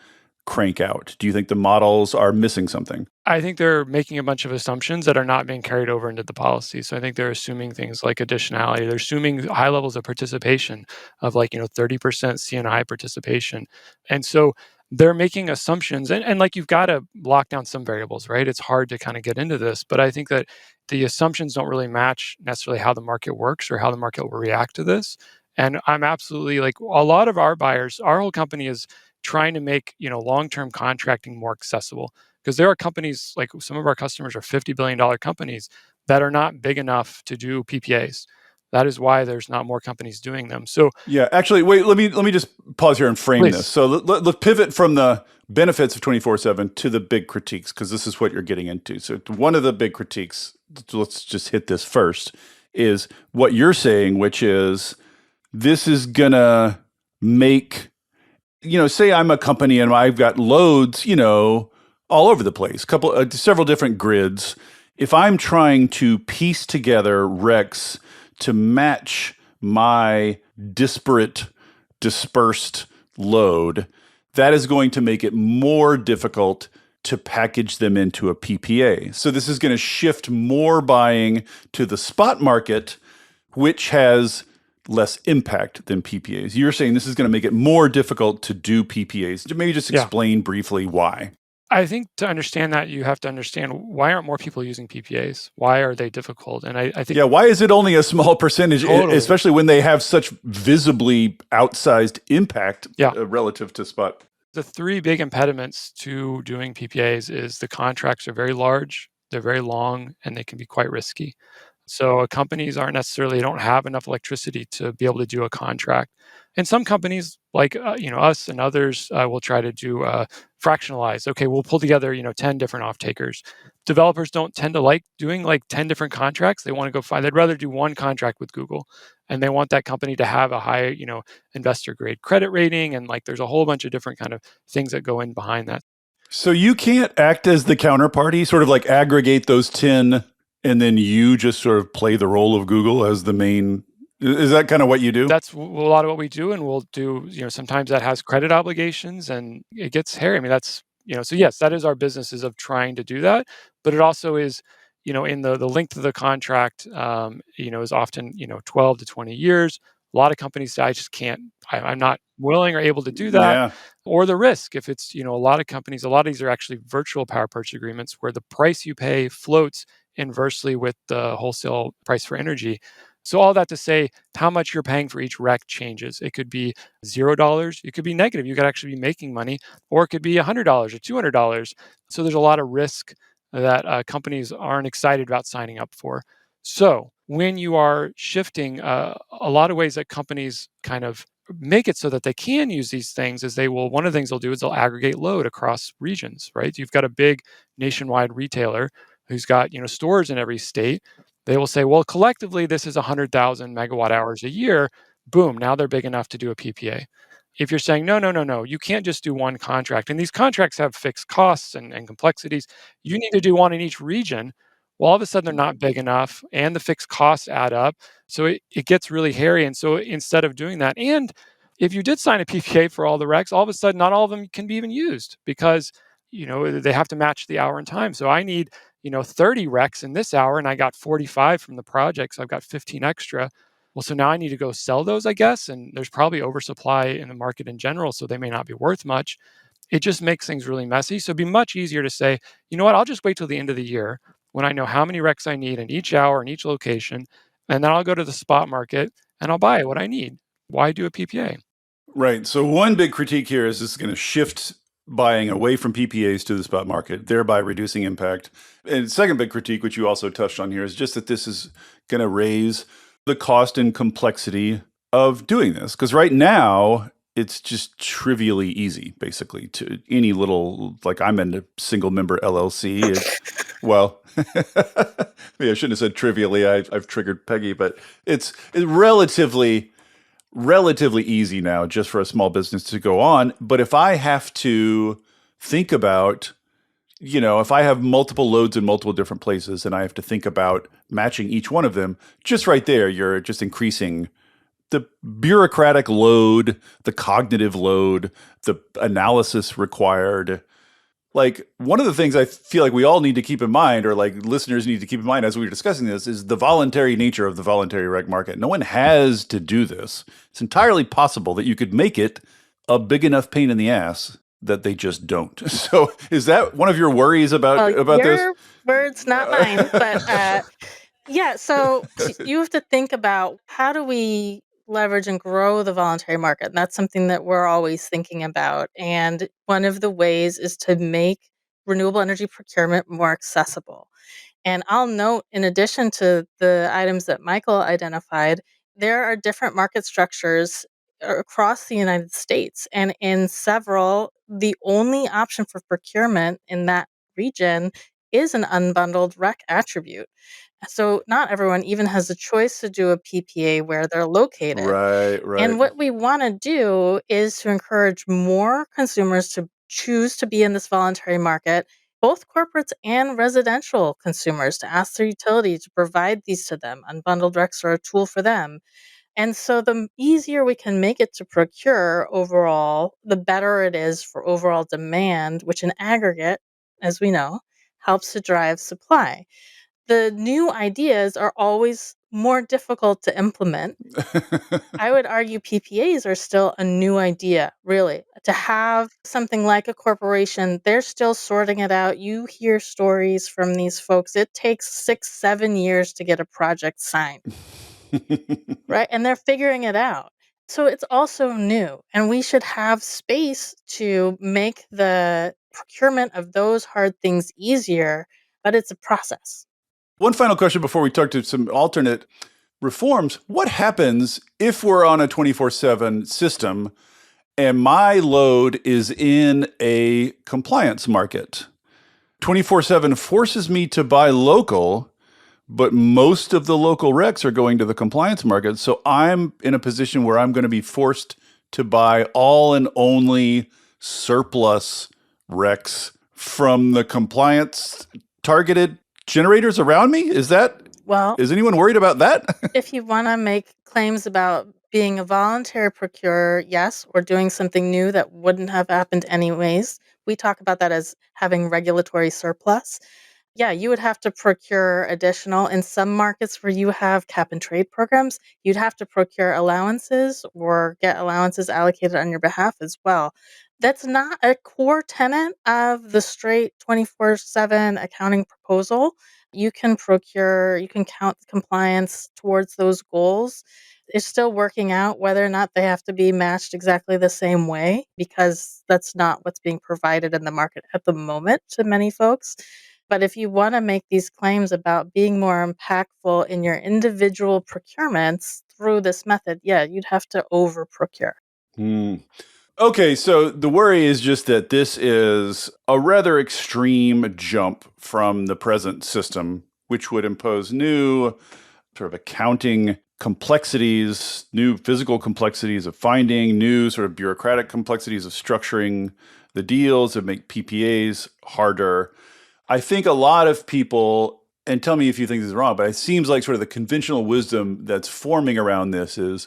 crank out. Do you think the models are missing something? I think they're making a bunch of assumptions that are not being carried over into the policy. So I think they're assuming things like additionality. They're assuming high levels of participation of 30% CNI participation. And so they're making assumptions and like you've got to lock down some variables, right? It's hard to kind of get into this, but I think that the assumptions don't really match necessarily how the market works or how the market will react to this. And I'm absolutely like a lot of our buyers, our whole company is trying to make, long-term contracting more accessible because there are companies like some of our customers are $50 billion companies that are not big enough to do PPAs. That is why there's not more companies doing them. So Yeah, actually, wait. Let me just pause here and frame this. please, So let's pivot from the benefits of 24/7 to the big critiques because this is what you're getting into. So one of the big critiques, let's just hit this first, is what you're saying, which is this is gonna make say I'm a company and I've got loads, all over the place, several different grids. If I'm trying to piece together RECs to match my disparate, dispersed load, that is going to make it more difficult to package them into a PPA. So this is going to shift more buying to the spot market, which has less impact than PPAs. You're saying this is going to make it more difficult to do PPAs. Maybe just yeah. explain briefly why. I think to understand that, you have to understand why aren't more people using PPAs? Why are they difficult? And I think Yeah, why is it only a small percentage, totally, especially when they have such visibly outsized impact yeah. relative to spot? The three big impediments to doing PPAs is the contracts are very large, they're very long, and they can be quite risky. So companies aren't necessarily don't have enough electricity to be able to do a contract. And some companies, like us and others, will try to do fractionalized. Okay, we'll pull together 10 different off takers. Developers don't tend to like doing like 10 different contracts. They want to go find. They'd rather do one contract with Google, and they want that company to have a high investor grade credit rating, and like there's a whole bunch of different kind of things that go in behind that. So you can't act as the counterparty, sort of like aggregate those 10 and then you just sort of play the role of Google as the main. Is that kind of what you do? That's a lot of what we do, and we'll do. Sometimes that has credit obligations, and it gets hairy. I mean, that's So yes, that is our business is of trying to do that, but it also is, in the length of the contract, is often 12 to 20 years. A lot of companies say, I just can't. I'm not willing or able to do that, Yeah. or the risk. If it's a lot of companies, a lot of these are actually virtual power purchase agreements where the price you pay floats inversely with the wholesale price for energy. So all that to say, how much you're paying for each rec changes. It could be $0. It could be negative. You could actually be making money, or it could be $100 or $200. So there's a lot of risk that companies aren't excited about signing up for. So when you are shifting, a lot of ways that companies kind of make it so that they can use these things is one of the things they'll do is they'll aggregate load across regions, right? You've got a big nationwide retailer who's got stores in every state. They will say, well, collectively, this is 100,000 megawatt hours a year. Boom, now they're big enough to do a PPA. If you're saying, no, no, no, no, you can't just do one contract, and these contracts have fixed costs and complexities, you need to do one in each region. Well, all of a sudden, they're not big enough, and the fixed costs add up. So it gets really hairy. And so instead of doing that, and if you did sign a PPA for all the RECs, all of a sudden, not all of them can be even used because they have to match the hour and time. So I need 30 RECs in this hour, and I got 45 from the project, so I've got 15 extra. Well, so now I need to go sell those, I guess, and there's probably oversupply in the market in general, so they may not be worth much. It just makes things really messy. So it'd be much easier to say, you know what, I'll just wait till the end of the year when I know how many RECs I need in each hour in each location, and then I'll go to the spot market and I'll buy what I need. Why do a PPA? Right. So one big critique here is this is going to shift buying away from PPAs to the spot market, thereby reducing impact. And second big critique, which you also touched on here, is just that this is going to raise the cost and complexity of doing this. Because right now, it's just trivially easy, basically, to any little, like I'm in a single member LLC. Well, maybe I shouldn't have said trivially. I've triggered Peggy, but it's relatively easy now just for a small business to go on. But if I have to think about, if I have multiple loads in multiple different places and I have to think about matching each one of them, just right there, you're just increasing the bureaucratic load, the cognitive load, the analysis required. Like, one of the things I feel like we all need to keep in mind, or like listeners need to keep in mind as we were discussing this, is the voluntary nature of the voluntary reg market. No one has to do this. It's entirely possible that you could make it a big enough pain in the ass that they just don't. So, is that one of your worries about Well, this? your words, not mine. But yeah, so you have to think about how do we leverage and grow the voluntary market? And that's something that we're always thinking about. And one of the ways is to make renewable energy procurement more accessible. And I'll note, in addition to the items that Michael identified, there are different market structures across the United States. And in several, the only option for procurement in that region is an unbundled rec attribute. So not everyone even has a choice to do a PPA where they're located. Right, right. And what we want to do is to encourage more consumers to choose to be in this voluntary market, both corporates and residential consumers, to ask their utility to provide these to them. Unbundled recs are a tool for them. And so the easier we can make it to procure overall, the better it is for overall demand, which in aggregate, as we know, helps to drive supply. The new ideas are always more difficult to implement. I would argue PPAs are still a new idea, really. To have something like a corporation, they're still sorting it out. You hear stories from these folks. It takes 6, 7 years to get a project signed, right? And they're figuring it out. So it's also new, and we should have space to make the procurement of those hard things easier, but it's a process. One final question before we talk to some alternate reforms. What happens if we're on a 24/7 system and my load is in a compliance market? 24/7 forces me to buy local, but most of the local recs are going to the compliance market. So I'm in a position where I'm going to be forced to buy all and only surplus recs from the compliance targeted generators around me. Well, Is anyone worried about that? if you want to make claims about being a voluntary procurer, yes, or doing something new that wouldn't have happened anyways, we talk about that as having regulatory surplus. Yeah, you would have to procure additional. In some markets where you have cap and trade programs, you'd have to procure allowances or get allowances allocated on your behalf as well. That's not a core tenet of the straight 24/7 accounting proposal. You can count the compliance towards those goals. It's still working out whether or not they have to be matched exactly the same way, because that's not what's being provided in the market at the moment to many folks. But if you want to make these claims about being more impactful in your individual procurements through this method, yeah, you'd have to over procure. Hmm. Okay, so the worry is just that this is a rather extreme jump from the present system, which would impose new sort of accounting complexities, new physical complexities of finding, new sort of bureaucratic complexities of structuring the deals that make PPAs harder. I think a lot of people, and tell me if you think this is wrong, but it seems like sort of the conventional wisdom that's forming around this is,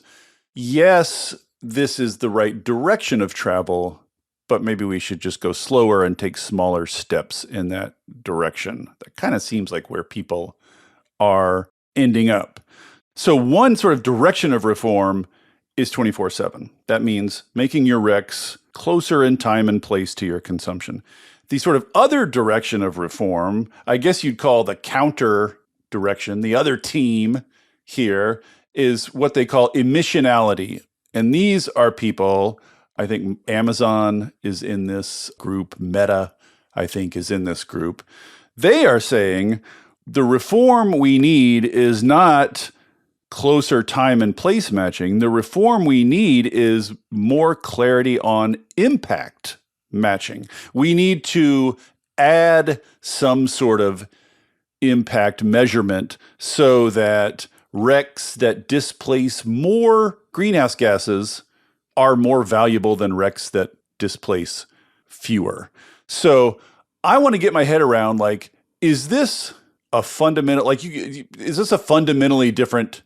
yes, this is the right direction of travel, but maybe we should just go slower and take smaller steps in that direction. That kind of seems like where people are ending up. So one sort of direction of reform is 24/7. That means making your recs closer in time and place to your consumption. The sort of other direction of reform, I guess you'd call the counter direction, the other team here, is what they call emissionality. And these are people, I think Amazon is in this group, Meta, I think, is in this group. They are saying the reform we need is not closer time and place matching. The reform we need is more clarity on impact matching. We need to add some sort of impact measurement so that RECs that displace more greenhouse gases are more valuable than RECs that displace fewer. So I want to get my head around, like, is this a fundamental, like, is this a fundamentally different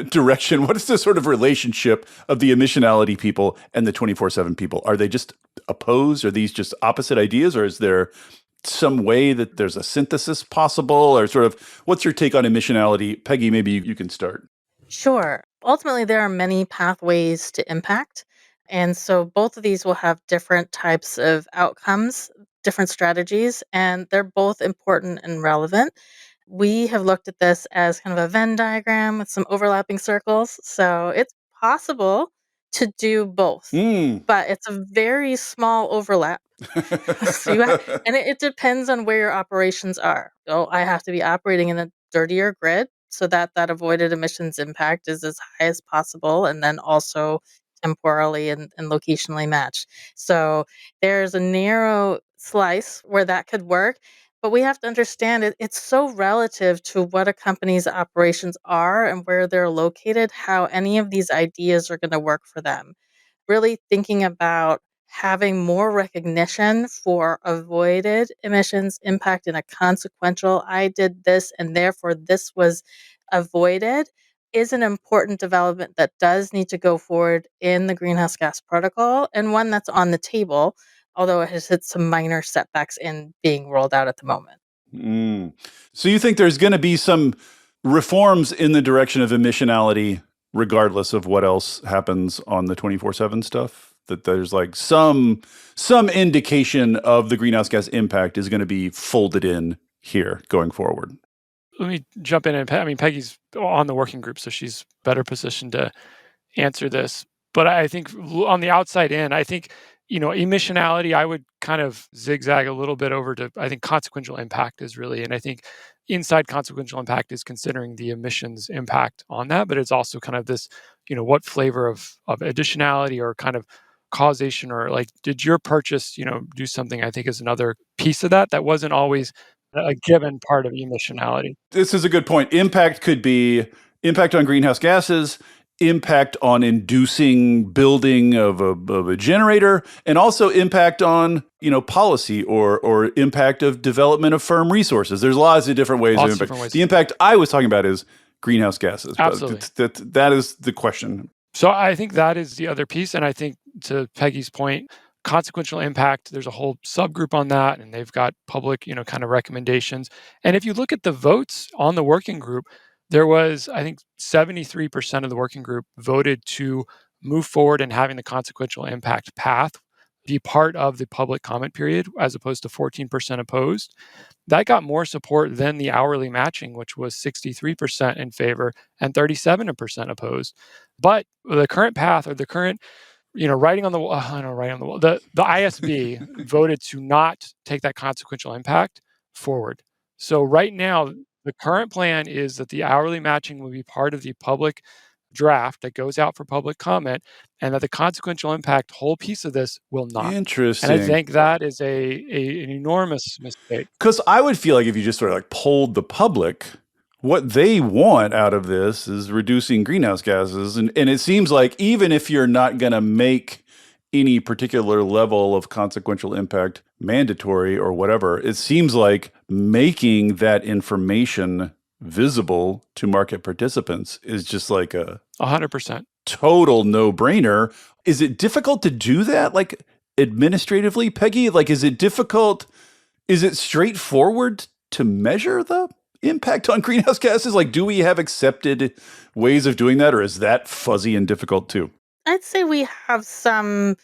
direction? What is the sort of relationship of the emissionality people and the 24/7 people? Are they just opposed? Are these just opposite ideas? Or is there some way that there's a synthesis possible? Or sort of, what's your take on emissionality? Peggy, maybe you can start. Sure. Ultimately, there are many pathways to impact. And so both of these will have different types of outcomes, different strategies, and they're both important and relevant. We have looked at this as kind of a Venn diagram with some overlapping circles. So it's possible to do both, Mm. but it's a very small overlap. So and it depends on where your operations are. So I have to be operating in a dirtier grid so that that avoided emissions impact is as high as possible, and then also temporally and locationally matched. So there's a narrow slice where that could work, but we have to understand it's so relative to what a company's operations are and where they're located, how any of these ideas are going to work for them. Really thinking about having more recognition for avoided emissions impact in a consequential, I did this and therefore this was avoided, is an important development that does need to go forward in the greenhouse gas protocol and one that's on the table, although it has hit some minor setbacks in being rolled out at the moment. Mm. So you think there's going to be some reforms in the direction of emissionality, regardless of what else happens on the 24/7 stuff? That there's like some indication of the greenhouse gas impact is going to be folded in here going forward. Let me jump in, and I mean, Peggy's on the working group, so she's better positioned to answer this. But I think on the outside in, I think, emissionality, I would kind of zigzag a little bit over to, I think consequential impact is really, and I think inside consequential impact is considering the emissions impact on that, but it's also kind of this, what flavor of additionality or kind of causation, or like, did your purchase, do something, I think is another piece of that wasn't always a given part of emissionality. This is a good point. Impact could be impact on greenhouse gases, impact on inducing building of a generator, and also impact on policy or impact of development of firm resources. There's lots of different ways of Lots of impact. different ways. The impact I was talking about is greenhouse gases. Absolutely. But that is the question. So I think that is the other piece. And I think to Peggy's point, consequential impact, there's a whole subgroup on that, and they've got public, kind of recommendations. And if you look at the votes on the working group, there was, I think, 73% of the working group voted to move forward and having the consequential impact path be part of the public comment period, as opposed to 14% opposed. That got more support than the hourly matching, which was 63% in favor and 37% opposed. But the current path, or the current, writing on the wall, I don't know, writing on the wall, the ISB voted to not take that consequential impact forward. So right now, the current plan is that the hourly matching will be part of the public draft that goes out for public comment, and that the consequential impact whole piece of this will not. And I Interesting. think that is an enormous mistake. Because I would feel like if you just sort of like polled the public, what they want out of this is reducing greenhouse gases. And it seems like even if you're not going to make any particular level of consequential impact mandatory or whatever, it seems like making that information visible to market participants is just like a 100%. total no-brainer. Is it difficult to do that, like administratively, Peggy? Like, is it difficult? Is it straightforward to measure the impact on greenhouse gases? Like, do we have accepted ways of doing that, or is that fuzzy and difficult too? I'd say we have some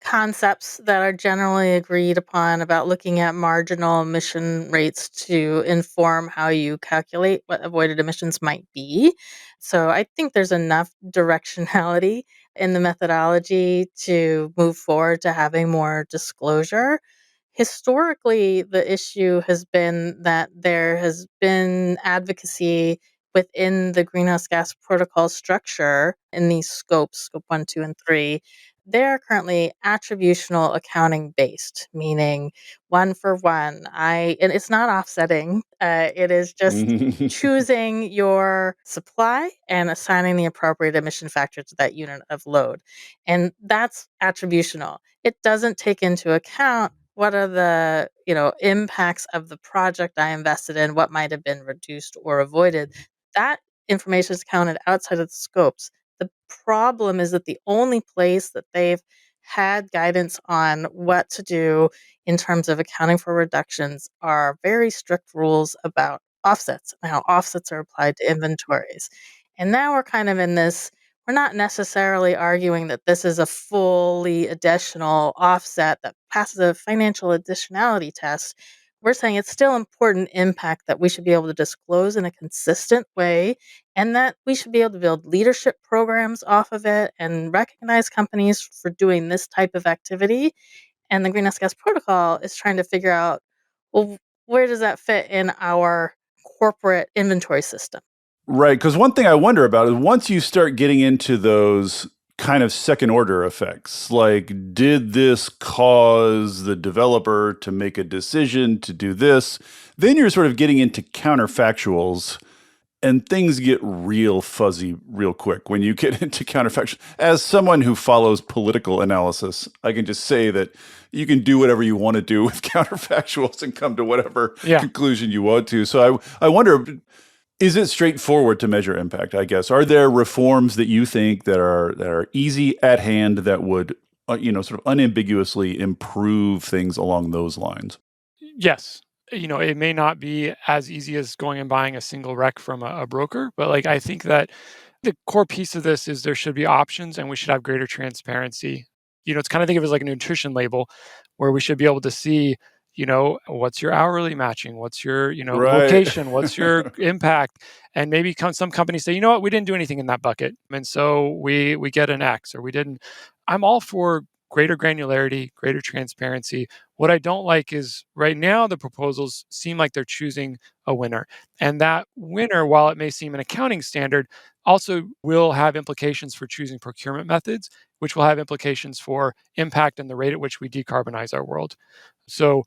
concepts that are generally agreed upon about looking at marginal emission rates to inform how you calculate what avoided emissions might be. So I think there's enough directionality in the methodology to move forward to having more disclosure. Historically, the issue has been that there has been advocacy within the greenhouse gas protocol structure in these scopes, scope 1, 2, and 3, they're currently attributional accounting based, meaning one for one. And it's not offsetting. It is just choosing your supply and assigning the appropriate emission factor to that unit of load. And that's attributional. It doesn't take into account what are the, impacts of the project I invested in, what might have been reduced or avoided. That information is counted outside of the scopes. The problem is that the only place that they've had guidance on what to do in terms of accounting for reductions are very strict rules about offsets and how offsets are applied to inventories. And now we're kind of in this, we're not necessarily arguing that this is a fully additional offset that passes a financial additionality test. We're saying it's still important impact that we should be able to disclose in a consistent way, and that we should be able to build leadership programs off of it and recognize companies for doing this type of activity. And the Greenhouse Gas Protocol is trying to figure out, well, where does that fit in our corporate inventory system? Right. Because one thing I wonder about is once you start getting into those kind of second order effects, like did this cause the developer to make a decision to do this? Then you're sort of getting into counterfactuals and things get real fuzzy real quick when you get into counterfactuals. As someone who follows political analysis, I can just say that you can do whatever you want to do with counterfactuals and come to whatever conclusion you want to. So I wonder, is it straightforward to measure impact, I guess? Are there reforms that you think that are easy at hand that would, sort of unambiguously improve things along those lines? Yes. It may not be as easy as going and buying a single rec from a broker, but like I think that the core piece of this is there should be options and we should have greater transparency. It's kind of think of it as like a nutrition label where we should be able to see, what's your hourly matching, what's your, Right. location, what's your impact, and maybe some companies say, you know what, we didn't do anything in that bucket, and so we get an X or we didn't. I'm all for greater granularity, greater transparency. What I don't like is right now the proposals seem like they're choosing a winner. And that winner, while it may seem an accounting standard, also will have implications for choosing procurement methods, which will have implications for impact and the rate at which we decarbonize our world. So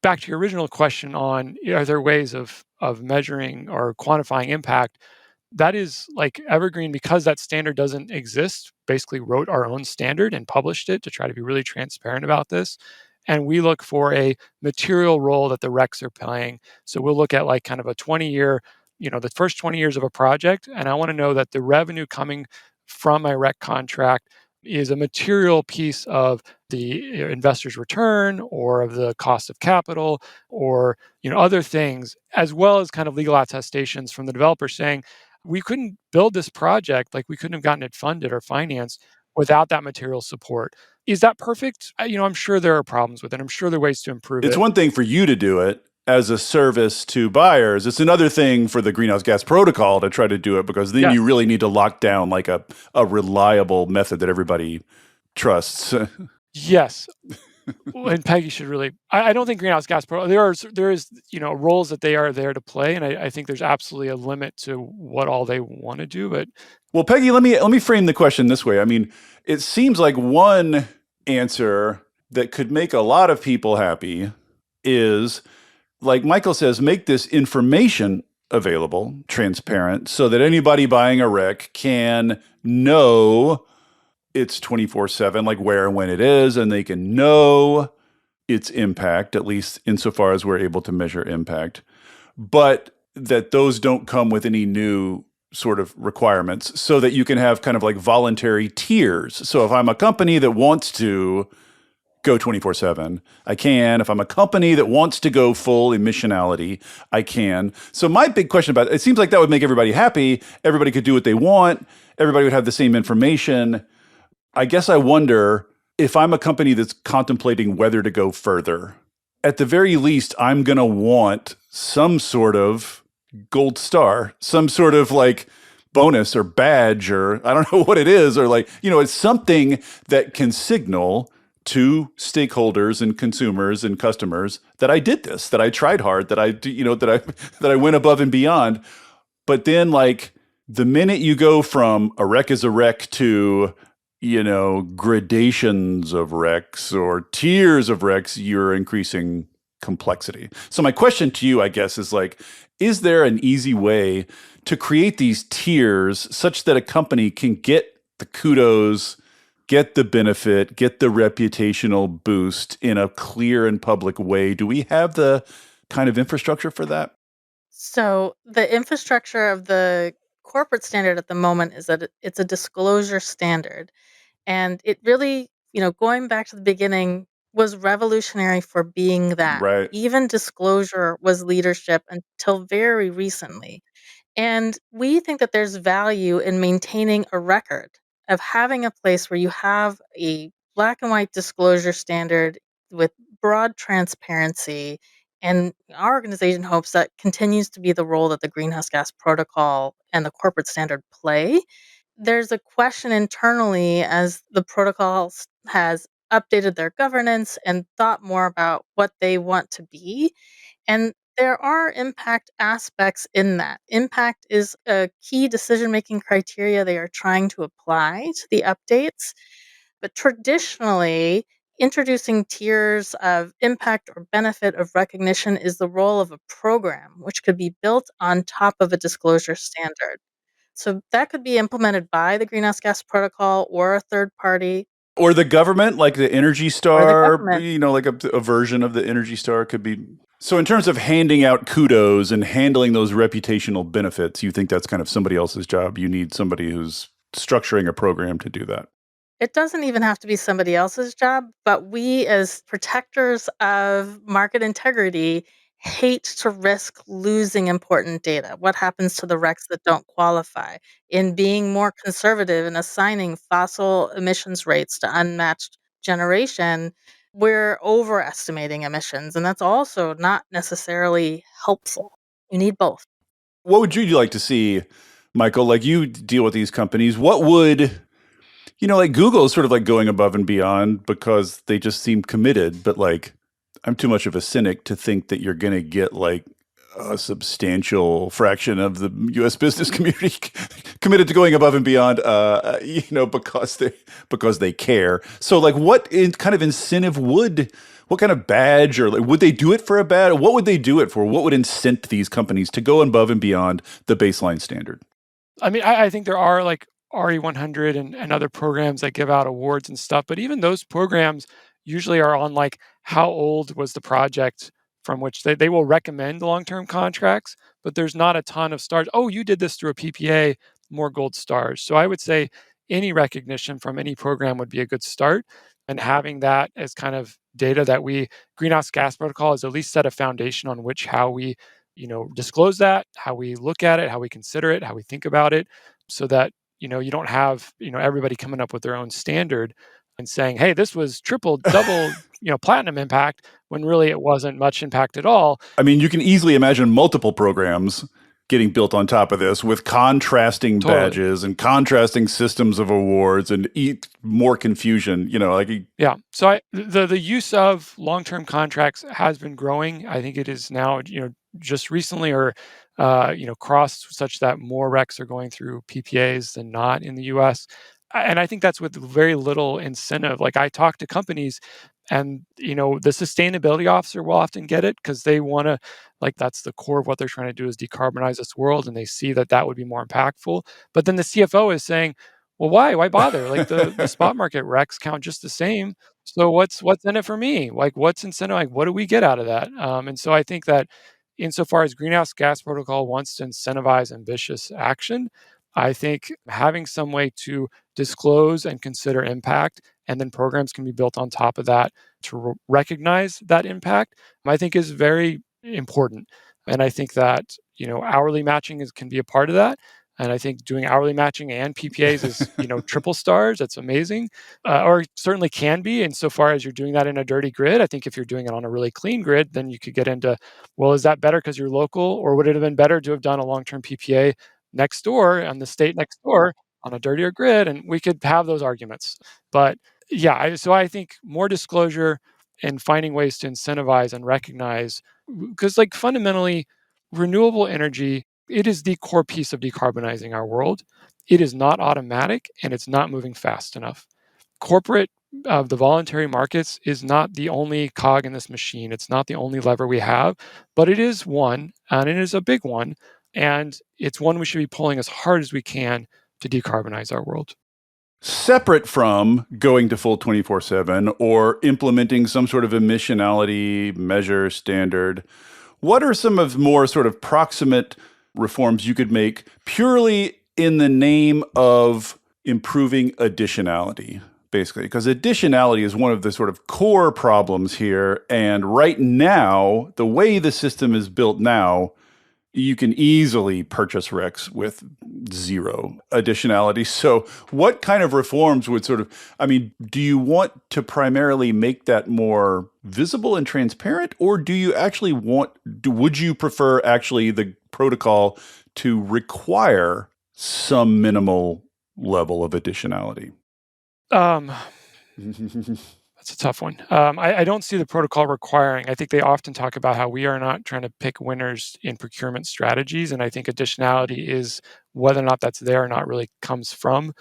back to your original question on are there ways of measuring or quantifying impact? That is like Evergreen, because that standard doesn't exist, basically wrote our own standard and published it to try to be really transparent about this. And we look for a material role that the recs are playing. So we'll look at like kind of a 20-year, the first 20 years of a project. And I want to know that the revenue coming from my rec contract is a material piece of the investor's return or of the cost of capital or other things, as well as kind of legal attestations from the developer saying, we couldn't build this project, like we couldn't have gotten it funded or financed without that material support. Is that perfect? I'm sure there are problems with it. I'm sure there are ways to improve It's it. one thing for you to do it as a service to buyers. It's another thing for the Greenhouse Gas Protocol to try to do it, because then Yes. you really need to lock down like a reliable method that everybody trusts. Yes. And Peggy should really. I don't think Greenhouse Gas Pro. There is roles that they are there to play, and I think there's absolutely a limit to what all they want to do. But Well, Peggy, let me frame the question this way. I mean, it seems like one answer that could make a lot of people happy is, like Michael says, make this information available, transparent, so that anybody buying a rec can know it's 24/7, like where and when it is, and they can know its impact, at least insofar as we're able to measure impact. But that those don't come with any new sort of requirements, so that you can have kind of like voluntary tiers. So if I'm a company that wants to go 24/7, I can. If I'm a company that wants to go full emissionality, I can. So my big question about it seems like that would make everybody happy. Everybody could do what they want. Everybody would have the same information. I guess I wonder if I'm a company that's contemplating whether to go further. At the very least, I'm going to want some sort of gold star, some sort of like bonus or badge, or I don't know what it is, or like, it's something that can signal to stakeholders and consumers and customers that I did this, that I tried hard, that that I went above and beyond. But then, like, the minute you go from a rec is a rec to gradations of RECs or tiers of RECs, you're increasing complexity. So my question to you, I guess, is like, is there an easy way to create these tiers such that a company can get the kudos, get the benefit, get the reputational boost in a clear and public way? Do we have the kind of infrastructure for that? So the infrastructure of the corporate standard at the moment is that it's a disclosure standard. And it really, going back to the beginning, was revolutionary for being that. Right. Even disclosure was leadership until very recently. And we think that there's value in maintaining a record of having a place where you have a black and white disclosure standard with broad transparency. And our organization hopes that continues to be the role that the Greenhouse Gas Protocol and the corporate standard play. There's a question internally as the has updated their governance and thought more about what they want to be, and there are impact aspects in that. Impact is a key decision-making criteria they are trying to apply to the updates, but traditionally, introducing tiers of impact or benefit of recognition is the role of a program, which could be built on top of a disclosure standard. So that could be implemented by the Greenhouse Gas Protocol or a third party Or the government, like the Energy or the Star, government. like a version of the Energy Star could be. So, in terms of handing out kudos and handling those reputational benefits, you think that's kind of somebody else's job? You need somebody who's structuring a program to do that. It doesn't even have to be somebody else's job, but we as protectors of market integrity hate to risk losing important data. What happens to the RECs that don't qualify? In being more conservative and assigning fossil emissions rates to unmatched generation, we're overestimating emissions, and that's also not necessarily helpful. You need both. What would you like to see, Michael? Like, you deal with these companies. What would, like Google is sort of like going above and beyond because they just seem committed, but like, I'm too much of a cynic to think that you're going to get like a substantial fraction of the U.S. business community committed to going above and beyond, because they care. So, like, kind of incentive what kind of badge, or like, would they do it for a badge? What would they do it for? What would incent these companies to go above and beyond the baseline standard? I mean, I think there are like RE100 and other programs that give out awards and stuff, but even those programs usually are on like how old was the project from which they will recommend long-term contracts, but there's not a ton of stars. Oh, you did this through a PPA, more gold stars. So I would say any recognition from any program would be a good start. And having that as kind of data that Greenhouse Gas Protocol has at least set a foundation on which how we disclose that, how we look at it, how we consider it, how we think about it, so that you don't have everybody coming up with their own standard and saying, hey, this was triple double platinum impact, when really it wasn't much impact at all. I mean, you can easily imagine multiple programs getting built on top of this with contrasting Totally. badges and contrasting systems of awards and more confusion, Yeah. So the use of long-term contracts has been growing. I think it is now, just recently or crossed such that more RECs are going through PPAs than not in the US. And I think that's with very little incentive. Like, I talk to companies, and the sustainability officer will often get it because they want to, like, that's the core of what they're trying to do, is decarbonize this world, and they see that that would be more impactful. But then the CFO is saying, well, why bother? Like, the spot market RECs count just the same. So what's in it for me? Like, what's incentive? Like, what do we get out of that? And so I think that insofar as Greenhouse Gas Protocol wants to incentivize ambitious action, I think having some way to disclose and consider impact, and then programs can be built on top of that to recognize that impact, I think is very important. And I think that hourly matching can be a part of that. And I think doing hourly matching and PPAs is triple stars. That's amazing, or certainly can be. Insofar as you're doing that in a dirty grid, I think if you're doing it on a really clean grid, then you could get into, well, is that better because you're local, or would it have been better to have done a long-term PPA next door on the state next door on a dirtier grid? And we could have those arguments. But yeah, so I think more disclosure and finding ways to incentivize and recognize, because like fundamentally, renewable energy, it is the core piece of decarbonizing our world. It is not automatic, and it's not moving fast enough. corporate the voluntary markets is not the only cog in this machine. It's not the only lever we have, but it is one, and it is a big one. And it's one we should be pulling as hard as we can to decarbonize our world. Separate from going to full 24/7 or implementing some sort of emissionality measure standard, what are some of more sort of proximate reforms you could make purely in the name of improving additionality, basically? Because additionality is one of the sort of core problems here. And right now, the way the system is built now, you can easily purchase RECs with zero additionality. So, what kind of reforms would sort of, I mean, do you want to primarily make that more visible and transparent, or do you actually would you prefer actually the protocol to require some minimal level of additionality? Um, That's a tough one. I don't see the protocol requiring. I think they often talk about how we are not trying to pick winners in procurement strategies, and I think additionality is whether or not that's there or not really comes from,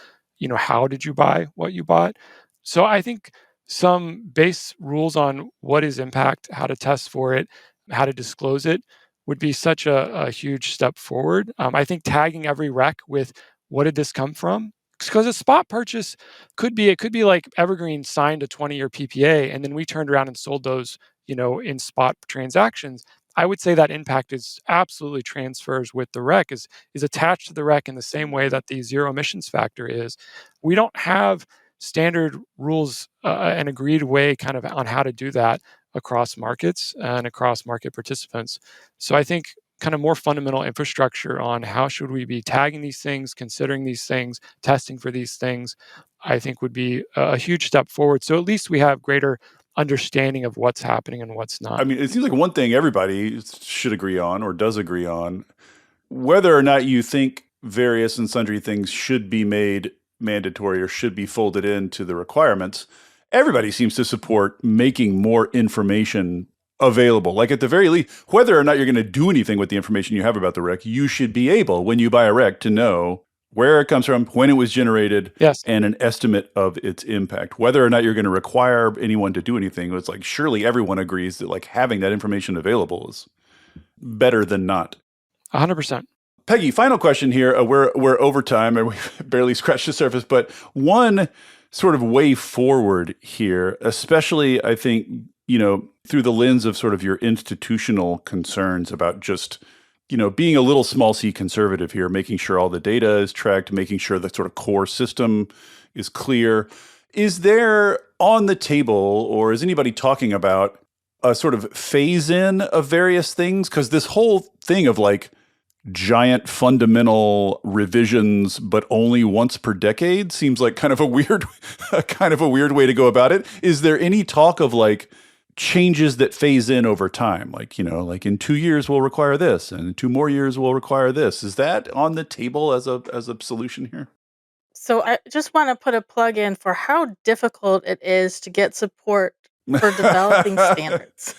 how did you buy what you bought? So I think some base rules on what is impact, how to test for it, how to disclose it would be such a huge step forward. I think tagging every rec with what did this come from? Because a spot purchase it could be like Ever.green signed a 20-year PPA, and then we turned around and sold those, in spot transactions. I would say that impact is absolutely transfers with the rec, is attached to the rec in the same way that the zero emissions factor is. We don't have standard rules, an agreed way kind of on how to do that across markets and across market participants. So I think kind of more fundamental infrastructure on how should we be tagging these things, considering these things, testing for these things, I think would be a huge step forward. So at least we have greater understanding of what's happening and what's I not. mean, it seems like one thing everybody should agree on or does agree on, whether or not you think various and sundry things should be made mandatory or should be folded into the requirements, everybody seems to support making more information available. Like at the very least, whether or not you're going to do anything with the information you have about the rec, you should be able, when you buy a rec, to know where it comes from, when it was generated, Yes, and an estimate of its impact. Whether or not you're going to require anyone to do anything, it's like surely everyone agrees that like having that information available is better than not. 100%. Peggy, final question here. We're over time and we barely scratched the surface, but one sort of way forward here, especially I think, through the lens of sort of your institutional concerns about just, being a little small c conservative here, making sure all the data is tracked, making sure the sort of core system is clear. Is there on the table, or is anybody talking about a sort of phase in of various things? Because this whole thing of like, giant fundamental revisions but only once per decade seems like kind of a weird kind of a weird way to go about it. Is there any talk of like changes that phase in over time, like like in 2 years we'll require this and in 2 more years we'll require this? Is that on the table as a solution here? So I just want to put a plug in for how difficult it is to get support for developing standards.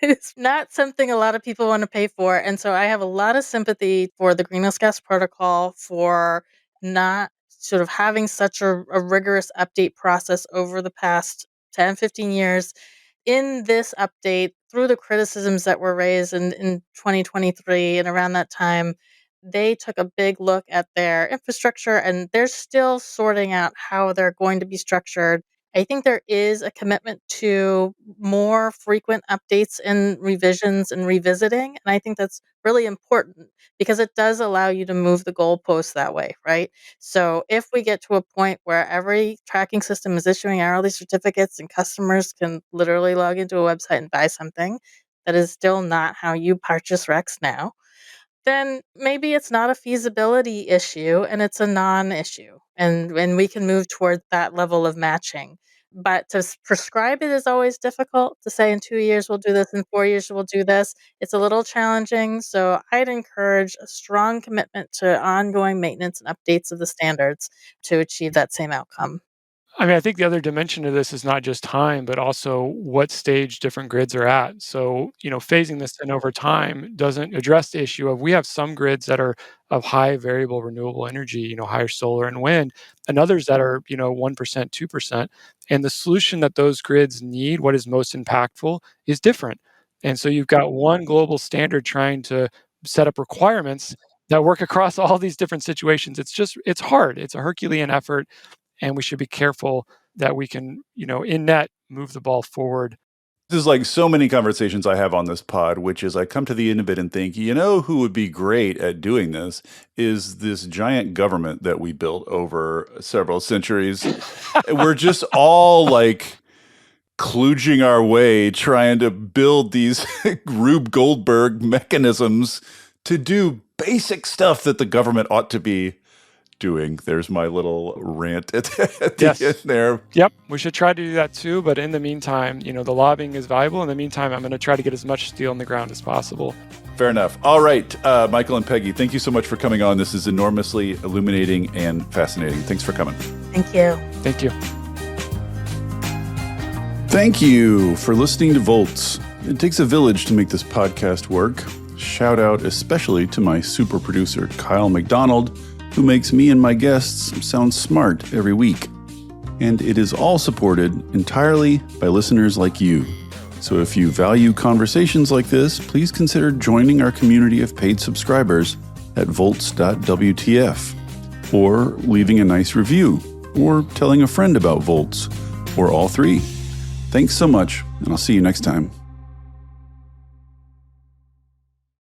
It's not something a lot of people want to pay for. And so I have a lot of sympathy for the Greenhouse Gas Protocol for not sort of having such a rigorous update process over the past 10, 15 years. In this update, through the criticisms that were raised in 2023 and around that time, they took a big look at their infrastructure and they're still sorting out how they're going to be structured. I think there is a commitment to more frequent updates and revisions and revisiting. And I think that's really important because it does allow you to move the goalposts that way, right? So if we get to a point where every tracking system is issuing hourly certificates and customers can literally log into a website and buy something, that is still not how you purchase Rex now, then maybe it's not a feasibility issue and it's a non-issue, and we can move toward that level of matching. But to prescribe it is always difficult. To say in 2 years we'll do this, in 4 years we'll do this, it's a little challenging. So I'd encourage a strong commitment to ongoing maintenance and updates of the standards to achieve that same outcome. I mean, I think the other dimension of this is not just time, but also what stage different grids are at. So, phasing this in over time doesn't address the issue of we have some grids that are of high variable renewable energy, higher solar and wind, and others that are, 1%, 2%. And the solution that those grids need, what is most impactful, is different. And so you've got one global standard trying to set up requirements that work across all these different situations. It's hard. It's a Herculean effort, and we should be careful that we can, in net, move the ball forward. This is like so many conversations I have on this pod, which is I come to the end of it and think, who would be great at doing this is this giant government that we built over several centuries. We're just all like kludging our way, trying to build these Rube Goldberg mechanisms to do basic stuff that the government ought to be doing. There's my little rant at the end there. Yep, we should try to do that too. But in the meantime, the lobbying is valuable. In the meantime, I'm going to try to get as much steel in the ground as possible. Fair enough. All right, Michael and Peggy, thank you so much for coming on. This is enormously illuminating and fascinating. Thanks for coming. Thank you. Thank you. Thank you for listening to Volts. It takes a village to make this podcast work. Shout out especially to my super producer, Kyle McDonald, who makes me and my guests sound smart every week. And it is all supported entirely by listeners like you. So if you value conversations like this, please consider joining our community of paid subscribers at volts.wtf, or leaving a nice review, or telling a friend about Volts, or all three. Thanks so much, and I'll see you next time.